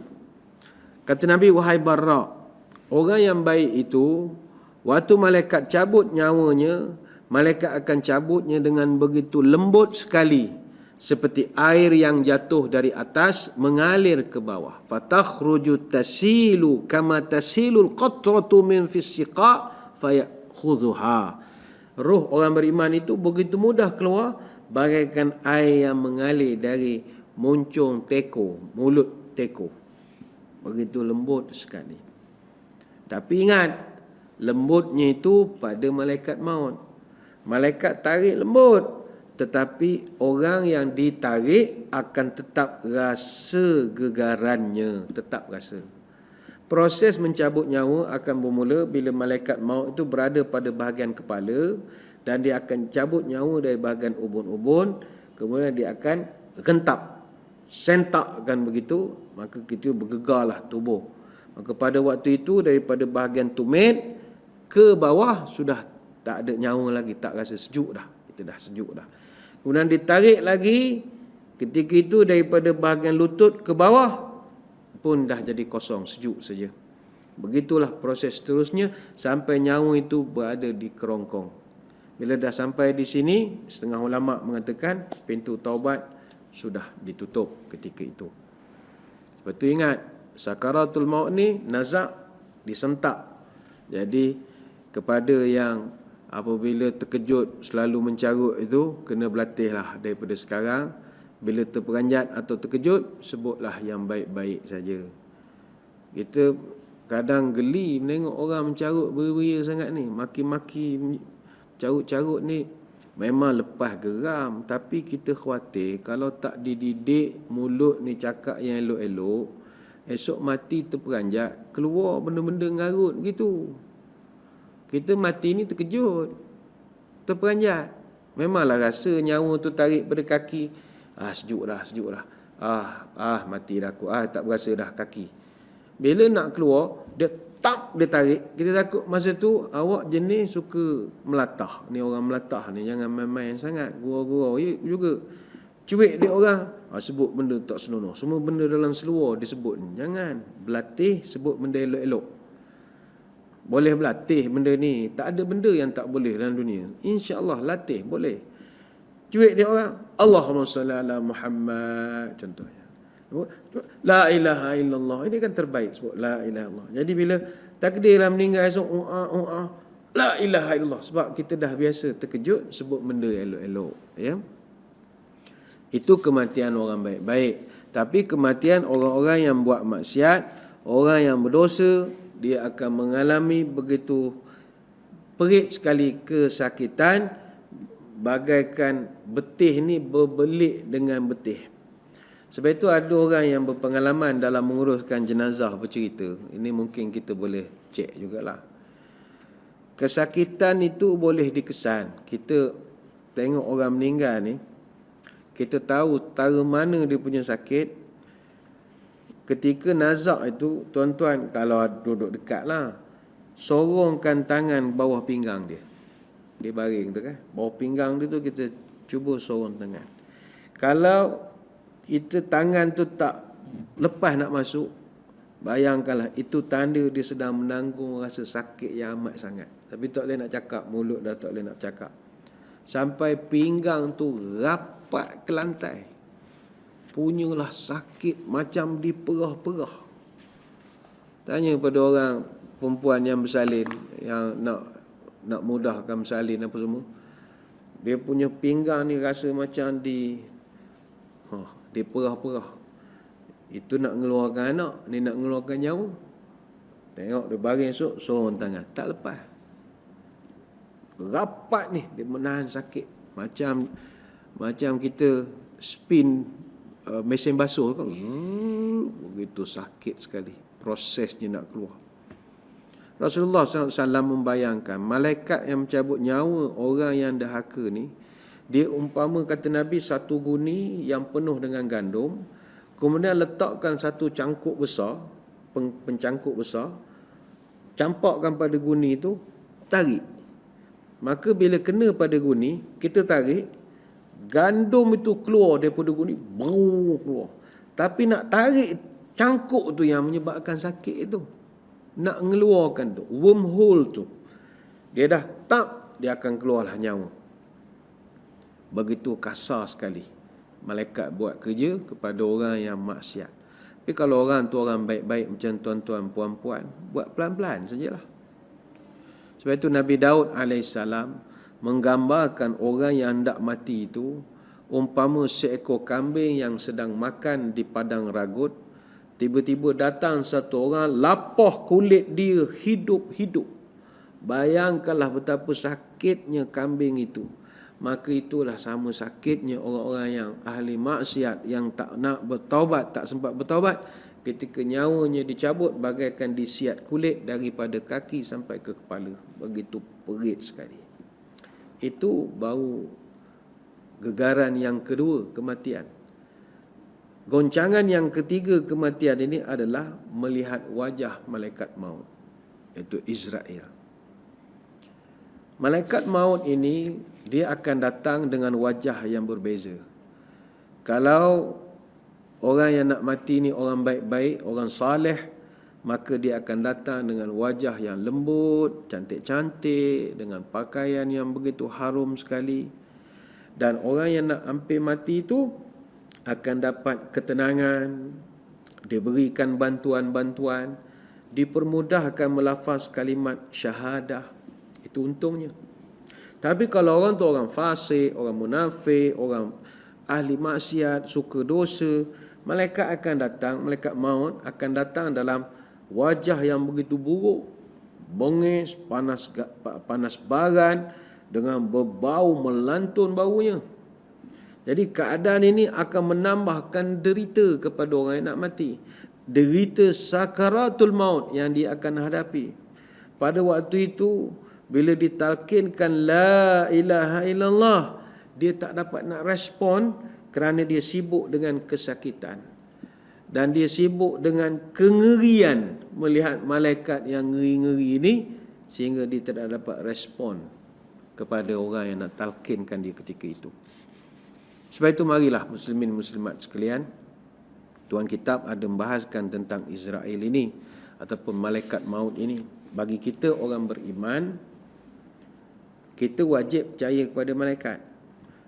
Kata Nabi, wahai Barra', orang yang baik itu, waktu malaikat cabut nyawanya, malaikat akan cabutnya dengan begitu lembut sekali seperti air yang jatuh dari atas mengalir ke bawah. Fatakhruju tasilu kama tasilul qatratu min fis siqa fayakhudhuha. Roh orang beriman itu begitu mudah keluar bagaikan air yang mengalir dari muncung teko, mulut teko. Begitu lembut sekali. Tapi ingat, lembutnya itu pada malaikat maut. Malaikat tarik lembut, tetapi orang yang ditarik akan tetap rasa gegarannya, tetap rasa. Proses mencabut nyawa akan bermula bila malaikat maut itu berada pada bahagian kepala dan dia akan cabut nyawa dari bahagian ubun-ubun, kemudian dia akan rentap, sentakkan begitu, maka kita bergegarlah tubuh. Maka pada waktu itu daripada bahagian tumit ke bawah sudah tak ada nyawa lagi, tak rasa sejuk dah. Kita dah sejuk dah. Kemudian ditarik lagi, ketika itu daripada bahagian lutut ke bawah pun dah jadi kosong, sejuk saja. Begitulah proses seterusnya sampai nyawa itu berada di kerongkong. Bila dah sampai di sini, setengah ulama mengatakan pintu taubat sudah ditutup ketika itu. Betul ingat, sakaratul maut ni nazak, disentak. Jadi kepada yang apabila terkejut selalu mencarut itu, kena berlatihlah daripada sekarang. Bila terperanjat atau terkejut, sebutlah yang baik-baik saja. Kita kadang geli menengok orang mencarut beria sangat ni, maki-maki, carut-carut ni. Memang lepas geram, tapi kita khawatir kalau tak dididik mulut ni cakap yang elok-elok, esok mati terperanjat, keluar benda-benda ngarut begitu. Kita mati ni terkejut, terperanjat. Memanglah rasa nyawa tu tarik pada kaki. Sejuk dah. Mati dah aku. Tak berasa dah kaki. Bila nak keluar, dia tarik. Kita takut masa tu awak jenis suka melatah. Ni orang melatah ni, jangan main-main sangat. Gurau-gurau juga. Cuik dia orang. Sebut benda tak senonoh. Semua benda dalam seluar disebut. Jangan. Berlatih sebut benda elok-elok. Boleh berlatih benda ni. Tak ada benda yang tak boleh dalam dunia. InsyaAllah latih boleh. Cuik dia orang. Allahumma salli ala Muhammad. Contohnya. La ilaha illallah. Ini kan terbaik sebut la ilaha illallah. Jadi bila takdirlah meninggal esok, la ilaha illallah. Sebab kita dah biasa terkejut sebut benda elok-elok. Ya. Itu kematian orang baik-baik. Tapi kematian orang-orang yang buat maksiat, orang yang berdosa, dia akan mengalami begitu perit sekali kesakitan, bagaikan betih ni berbelit dengan betih. Sebab itu ada orang yang berpengalaman dalam menguruskan jenazah bercerita. Ini mungkin kita boleh cek jugalah. Kesakitan itu boleh dikesan. Kita tengok orang meninggal ni, kita tahu tara mana dia punya sakit. Ketika nazak itu, tuan-tuan kalau duduk dekat lah, sorongkan tangan bawah pinggang dia. Dia baring tu kan, bawah pinggang dia tu kita cuba sorong tangan. Kalau kita tangan tu tak lepas nak masuk, bayangkanlah itu tanda dia sedang menanggung rasa sakit yang amat sangat. Tapi tak boleh nak cakap, mulut dah tak boleh nak cakap. Sampai pinggang tu rapat ke lantai. Punyalah sakit macam diperah-perah. Tanya pada orang perempuan yang bersalin, yang nak mudahkan bersalin apa semua. Dia punya pinggang ni rasa macam diperah-perah. Itu nak mengeluarkan anak, ni nak mengeluarkan nyawa. Tengok dia baring esok, sorong tangan, tak lepas. Rapat ni, dia menahan sakit. Macam kita spin mesin basuh kan, begitu sakit sekali prosesnya nak keluar. Rasulullah SAW membayangkan malaikat yang mencabut nyawa orang yang dahaka ni, dia umpama kata Nabi satu guni yang penuh dengan gandum, kemudian letakkan satu cangkuk besar, pencangkuk besar, campakkan pada guni itu, tarik. Maka bila kena pada guni, kita tarik, gandum itu keluar daripada guni, bau keluar. Tapi nak tarik cangkuk tu yang menyebabkan sakit itu, nak mengeluarkan tu, wormhole tu, dia dah dia akan keluarlah nyawa. Begitu kasar sekali malaikat buat kerja kepada orang yang maksiat. Tapi kalau orang tu orang baik-baik macam tuan-tuan, puan-puan, buat pelan-pelan sajalah. Sebab itu Nabi Daud AS menggambarkan orang yang hendak mati itu umpama seekor kambing yang sedang makan di padang ragut. Tiba-tiba datang satu orang, lapah kulit dia hidup-hidup. Bayangkanlah betapa sakitnya kambing itu. Maka itulah sama sakitnya orang-orang yang ahli maksiat, yang tak nak bertaubat, tak sempat bertaubat, ketika nyawanya dicabut bagaikan disiat kulit daripada kaki sampai ke kepala. Begitu perit sekali. Itu baru gegaran yang kedua, kematian. Goncangan yang ketiga kematian ini adalah melihat wajah malaikat maut, iaitu Israel. Malaikat maut ini dia akan datang dengan wajah yang berbeza. Kalau orang yang nak mati ni orang baik-baik, orang saleh, maka dia akan datang dengan wajah yang lembut, cantik-cantik, dengan pakaian yang begitu harum sekali. Dan orang yang nak hampir mati itu akan dapat ketenangan, diberikan bantuan-bantuan, dipermudahkan melafaz kalimat syahadah. Itu untungnya. Tapi kalau orang tu orang fasik, orang munafik, orang ahli maksiat, suka dosa, malaikat akan datang, malaikat maut akan datang dalam wajah yang begitu buruk, bengis, panas baran, dengan berbau melantun baunya. Jadi keadaan ini akan menambahkan derita kepada orang yang nak mati. Derita sakaratul maut yang dia akan hadapi. Pada waktu itu, bila ditalkinkan la ilaha illallah, dia tak dapat nak respon kerana dia sibuk dengan kesakitan. Dan dia sibuk dengan kengerian melihat malaikat yang ngeri-ngeri ini, sehingga dia tidak dapat respon kepada orang yang nak talkinkan dia ketika itu. Sebab itu marilah muslimin muslimat sekalian, Tuan Kitab ada membahaskan tentang Israel ini ataupun malaikat maut ini. Bagi kita orang beriman, kita wajib percaya kepada malaikat.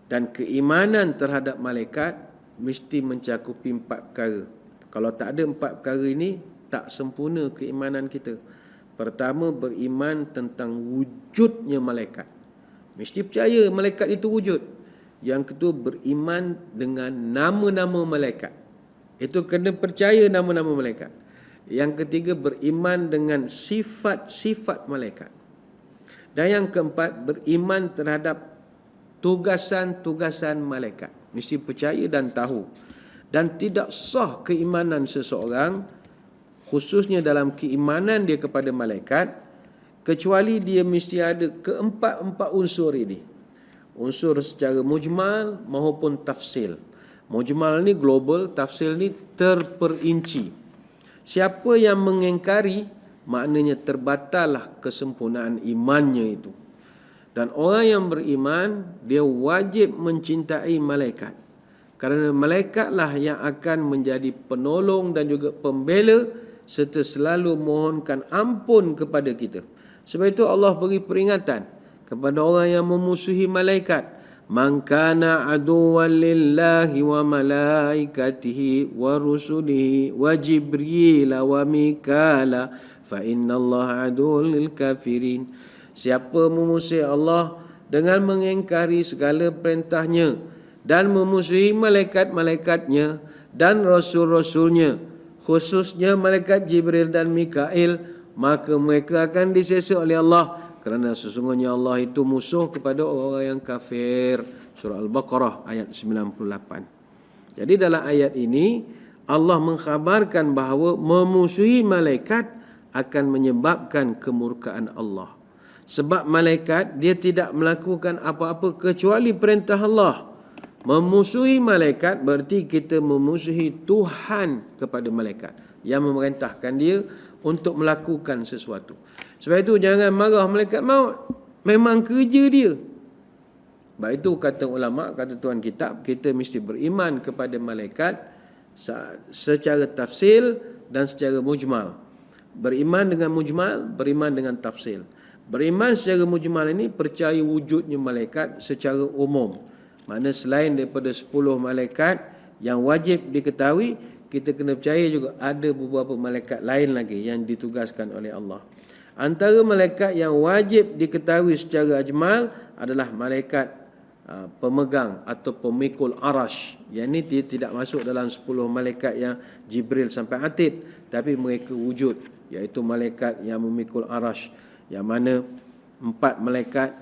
Dan keimanan terhadap malaikat mesti mencakupi 4 perkara. Kalau tak ada 4 perkara ini, tak sempurna keimanan kita. Pertama, beriman tentang wujudnya malaikat. Mesti percaya malaikat itu wujud. Yang kedua, beriman dengan nama-nama malaikat. Itu kena percaya nama-nama malaikat. Yang ketiga, beriman dengan sifat-sifat malaikat. Dan yang keempat, beriman terhadap tugasan-tugasan malaikat. Mesti percaya dan tahu. Dan tidak sah keimanan seseorang, khususnya dalam keimanan dia kepada malaikat, kecuali dia mesti ada keempat-empat unsur ini. Unsur secara mujmal maupun tafsil. Mujmal ni global, tafsil ni terperinci. Siapa yang mengingkari, maknanya terbatallah kesempurnaan imannya itu. Dan orang yang beriman, dia wajib mencintai malaikat. Kerana malaikatlah yang akan menjadi penolong dan juga pembela, serta selalu mohonkan ampun kepada kita. Sebab itu Allah beri peringatan kepada orang yang memusuhi malaikat. Man kana aduwwan lillahi wa malaikatihi wa rusulihi wa jibril wa mikala fa innallaha aduwwun lil kafirin. Siapa memusuhi Allah dengan mengingkari segala perintahnya dan memusuhi malaikat-malaikatnya dan rasul-rasulnya, khususnya malaikat Jibril dan Mikail, maka mereka akan diseksa oleh Allah, kerana sesungguhnya Allah itu musuh kepada orang yang kafir. Surah Al-Baqarah ayat 98. Jadi dalam ayat ini Allah mengkhabarkan bahawa memusuhi malaikat akan menyebabkan kemurkaan Allah. Sebab malaikat dia tidak melakukan apa-apa kecuali perintah Allah. Memusuhi malaikat berarti kita memusuhi Tuhan kepada malaikat yang memerintahkan dia untuk melakukan sesuatu. Sebab itu jangan marah malaikat maut. Memang kerja dia. Sebab itu kata ulama', kata Tuan Kitab, kita mesti beriman kepada malaikat secara tafsil dan secara mujmal. Beriman dengan mujmal, beriman dengan tafsil. Beriman secara mujmal ini percaya wujudnya malaikat secara umum. Maknanya selain daripada 10 malaikat yang wajib diketahui, kita kena percaya juga ada beberapa malaikat lain lagi yang ditugaskan oleh Allah. Antara malaikat yang wajib diketahui secara ajmal adalah malaikat pemegang atau pemikul arash. Yang ini dia tidak masuk dalam 10 malaikat yang Jibril sampai Atid, tapi mereka wujud, iaitu malaikat yang memikul arash, yang mana 4 malaikat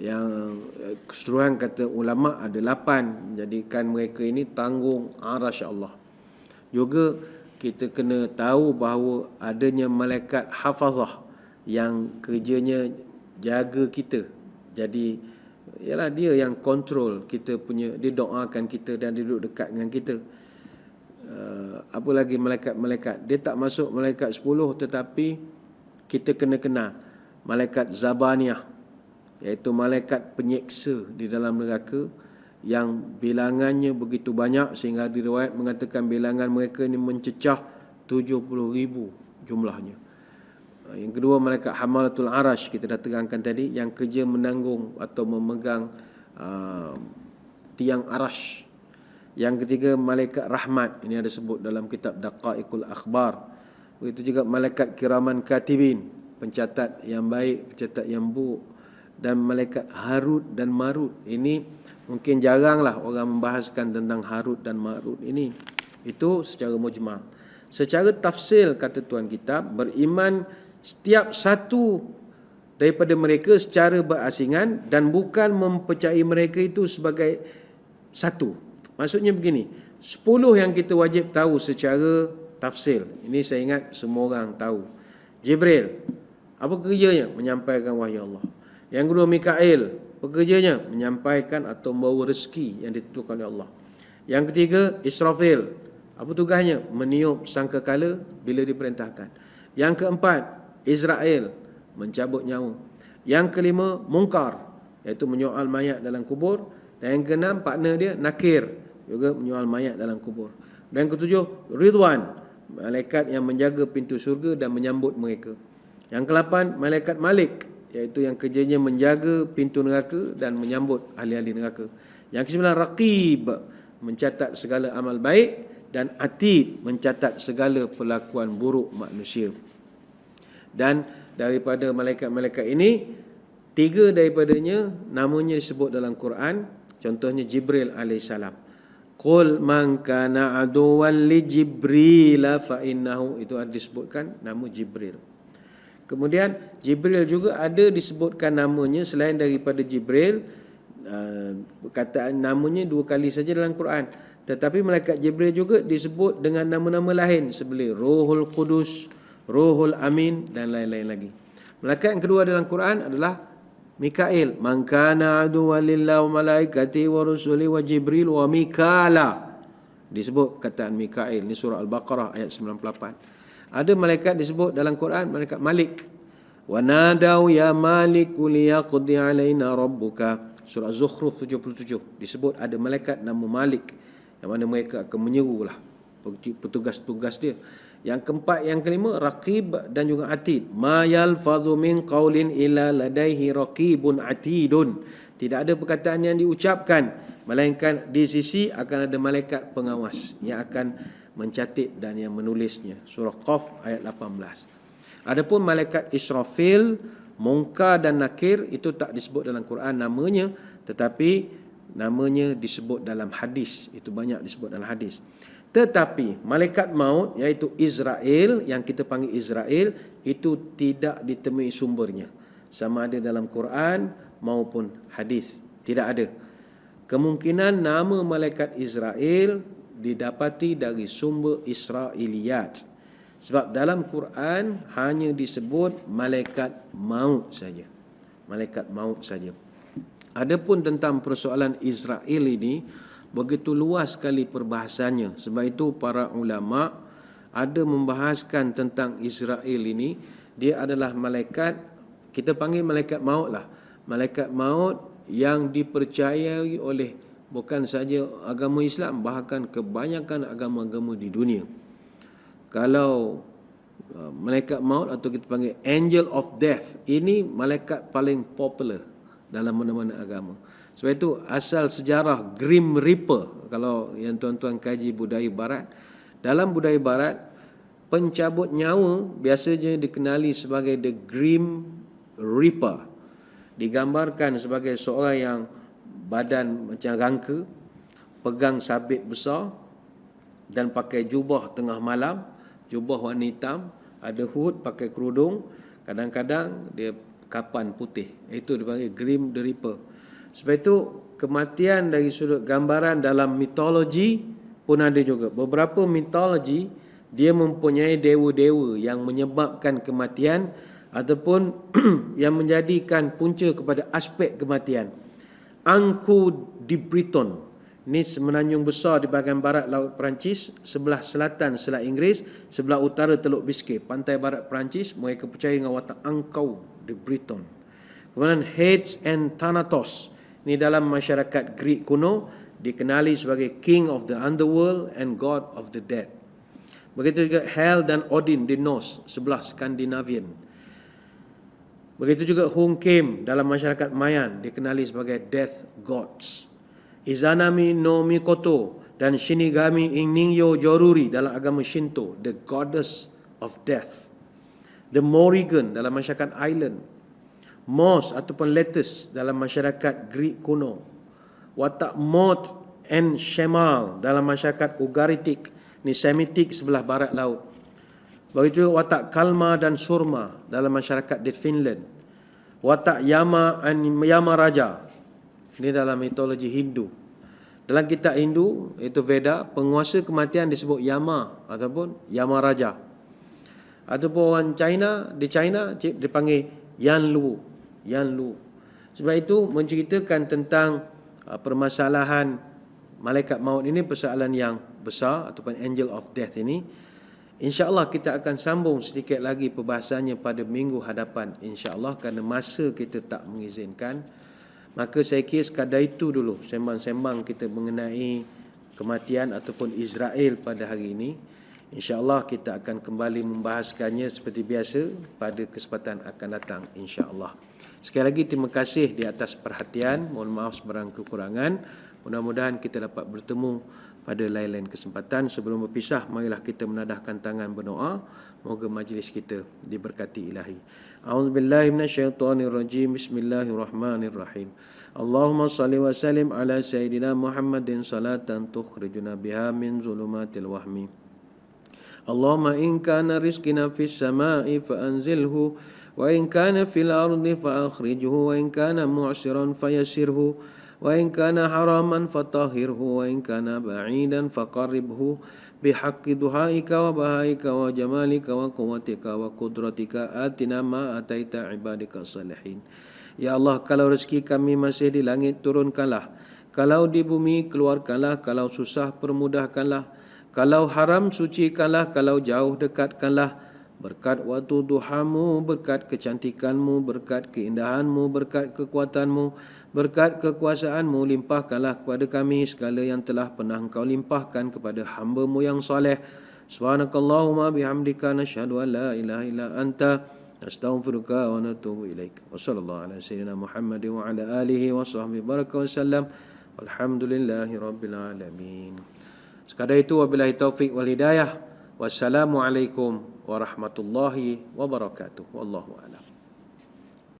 yang keseluruhan kata ulama ada 8, jadikan mereka ini tanggung arash Allah. Juga kita kena tahu bahawa adanya malaikat hafazah yang kerjanya jaga kita. Jadi ialah dia yang kontrol kita punya, dia doakan kita dan dia duduk dekat dengan kita. Apa lagi malaikat-malaikat, dia tak masuk malaikat 10, tetapi kita kena kenal malaikat Zabaniyah, iaitu malaikat penyeksa di dalam neraka, yang bilangannya begitu banyak sehingga diriwayat mengatakan bilangan mereka ini mencecah 70,000 jumlahnya. Yang kedua malaikat Hamalatul Arash, kita dah terangkan tadi, yang kerja menanggung atau memegang tiang arash. Yang ketiga malaikat Rahmat, ini ada sebut dalam kitab Daqaiqul Akhbar. Begitu juga malaikat Kiraman Katibin, pencatat yang baik, pencatat yang buruk. Dan malaikat Harut dan Marut, ini mungkin jaranglah orang membahaskan tentang Harut dan Marut ini. Itu secara mujmal. Secara tafsil, kata tuan kitab, beriman setiap satu daripada mereka secara berasingan dan bukan mempercayai mereka itu sebagai satu. Maksudnya begini, 10 yang kita wajib tahu secara tafsil. Ini saya ingat semua orang tahu. Jibril, apa kerjanya? Menyampaikan wahyu Allah. Yang kedua Mikail, pekerjanya menyampaikan atau membawa rezeki yang ditentukan oleh Allah. Yang ketiga Israfil, apa tugasnya? Meniup sangkakala bila diperintahkan. Yang keempat Israel, mencabut nyawa. Yang kelima Munkar, iaitu menyoal mayat dalam kubur. Dan yang keenam partner dia Nakir, juga menyoal mayat dalam kubur. Dan yang ketujuh Ridwan, malaikat yang menjaga pintu syurga dan menyambut mereka. Yang kelapan malaikat Malik, iaitu yang kerjanya menjaga pintu neraka dan menyambut ahli-ahli neraka. Yang kesembilan Raqib, mencatat segala amal baik, dan Atid, mencatat segala perlakuan buruk manusia. Dan daripada malaikat-malaikat ini, 3 daripadanya namanya disebut dalam Quran. Contohnya Jibril alaihissalam. Qul man kana aduwwan li Jibril fa innahu, itu ada disebutkan nama Jibril. Kemudian Jibril juga ada disebutkan namanya selain daripada Jibril, perkataan namanya 2 kali saja dalam Quran. Tetapi malaikat Jibril juga disebut dengan nama-nama lain seperti Ruhul Qudus, Ruhul Amin dan lain-lain lagi. Malaikat yang kedua dalam Quran adalah Mikail. Man kana aduwwan lillahi wa malaikatihi wa rusuli wa Jibril wa Mikala. Disebut perkataan Mikail, ni surah Al-Baqarah ayat 98. Ada malaikat disebut dalam Quran, malaikat Malik. Wa nadau ya Maliku liyaqdi alaina rabbuka. Surah Zukhruf 77. Disebut ada malaikat nama Malik, yang mana mereka akan menyerulah petugas-tugas dia. Yang keempat, yang kelima Raqib dan juga Atid. Ma yalfadhu min qaulin illa ladaihi raqibun atidun. Tidak ada perkataan yang diucapkan melainkan di sisi akan ada malaikat pengawas yang akan mencatat dan yang menulisnya. Surah Qaf ayat 18. Adapun malaikat Israfil, Munkar dan Nakir itu tak disebut dalam Quran namanya, tetapi namanya disebut dalam hadis. Itu banyak disebut dalam hadis. Tetapi malaikat maut, iaitu Israel, yang kita panggil Israel, itu tidak ditemui sumbernya, sama ada dalam Quran maupun hadis. Tidak ada. Kemungkinan nama malaikat Israel didapati dari sumber Israiliyat. Sebab dalam Quran hanya disebut malaikat maut saja. Malaikat maut saja. Adapun tentang persoalan Israel ini, begitu luas sekali perbahasannya. Sebab itu para ulama ada membahaskan tentang Israel ini. Dia adalah malaikat, kita panggil malaikat maut lah. Malaikat maut yang dipercayai oleh bukan saja agama Islam, bahkan kebanyakan agama-agama di dunia. Kalau malaikat maut atau kita panggil angel of death, ini malaikat paling popular dalam mana-mana agama. Sebab itu asal sejarah Grim Reaper, kalau yang tuan-tuan kaji budaya barat, dalam budaya barat, pencabut nyawa biasanya dikenali sebagai The Grim Reaper. Digambarkan sebagai seorang yang badan macam rangka, pegang sabit besar dan pakai jubah tengah malam, jubah warna hitam, ada hood, pakai kerudung, kadang-kadang dia kapan putih. Itu dipanggil Grim the Reaper. Sebab itu kematian dari sudut gambaran dalam mitologi pun ada juga. Beberapa mitologi dia mempunyai dewa-dewa yang menyebabkan kematian ataupun yang menjadikan punca kepada aspek kematian. Ankou de Breton, ini semenanjung besar di bahagian barat Laut Perancis, sebelah selatan Selat Inggeris, sebelah utara Teluk Biskay, pantai barat Perancis. Mereka percaya dengan watak Ankou de Breton. Kemudian Hades and Thanatos, ini dalam masyarakat Greek kuno dikenali sebagai King of the Underworld and God of the Dead. Begitu juga Hel dan Odin di Norse, sebelah Skandinavian. Begitu juga Hungkem dalam masyarakat Mayan dikenali sebagai Death Gods. Izanami no Mikoto dan Shinigami Ningyo Joruri dalam agama Shinto, the Goddess of Death. The Morrigan dalam masyarakat Island. Mos ataupun Lettuce dalam masyarakat Greek kuno. Watak Mot and Shemal dalam masyarakat Ugaritic, ni Semitic sebelah barat laut. Begitu juga watak Kalma dan Surma dalam masyarakat di Finland. Watak Yama and Yama Raja, ini dalam mitologi Hindu. Dalam kitab Hindu, iaitu Veda, penguasa kematian disebut Yama ataupun Yama Raja. Ataupun orang China, di China dipanggil Yanlu. Yanlu. Sebab itu menceritakan tentang permasalahan malaikat maut ini, persoalan yang besar ataupun angel of death ini. InsyaAllah kita akan sambung sedikit lagi perbahasannya pada minggu hadapan, insyaAllah, kerana masa kita tak mengizinkan. Maka saya kira sekadar itu dulu sembang-sembang kita mengenai kematian ataupun Israel pada hari ini. InsyaAllah kita akan kembali membahaskannya seperti biasa pada kesempatan akan datang, insyaAllah. Sekali lagi terima kasih di atas perhatian. Mohon maaf sebarang kekurangan. Mudah-mudahan kita dapat bertemu pada lain-lain kesempatan. Sebelum berpisah, marilah kita menadahkan tangan berdoa. Moga majlis kita diberkati ilahi. A'udzubillahi minasyaitonirrajim. Bismillahirrahmanirrahim. Allahumma salli wa sallim ala sayyidina Muhammadin salatan tukhrijuna biha min zulumatil wahmi. Allahumma in kana rizqina fis sama'i fa anzilhu wa in kana fil ardi fa akhrijhu wa in kana mu'siran fayassirhu wa in kana haraman fatahhirhu wa in kana ba'idan faqarribhu bihaqqi duhaika wa bahaika wa jamalika wa quwwatika wa qudratika atina ma ataita ibadika salihin. Ya Allah, kalau rezeki kami masih di langit, turunkanlah. Kalau di bumi, keluarkanlah. Kalau susah, permudahkanlah. Kalau haram, sucikanlah. Kalau jauh, dekatkanlah. Berkat waktu duhamu, berkat kecantikanmu, berkat keindahanmu, berkat kekuatanmu, berkat kekuasaanmu, limpahkanlah kepada kami segala yang telah pernah Engkau limpahkan kepada hamba-Mu yang saleh. Subhanakallahumma bihamdika nashhadu an la ilaha illa anta nastaghfiruka wa natubu ilaik. Wa sallallahu ala sayyidina Muhammadin wa ala alihi wa sahbihi baraka wa sallam. Walhamdulillahi rabbil alamin. Sekadar itu, wabillahi taufiq wal hidayah. Wassalamualaikum warahmatullahi wabarakatuh. Wallahu a'lam.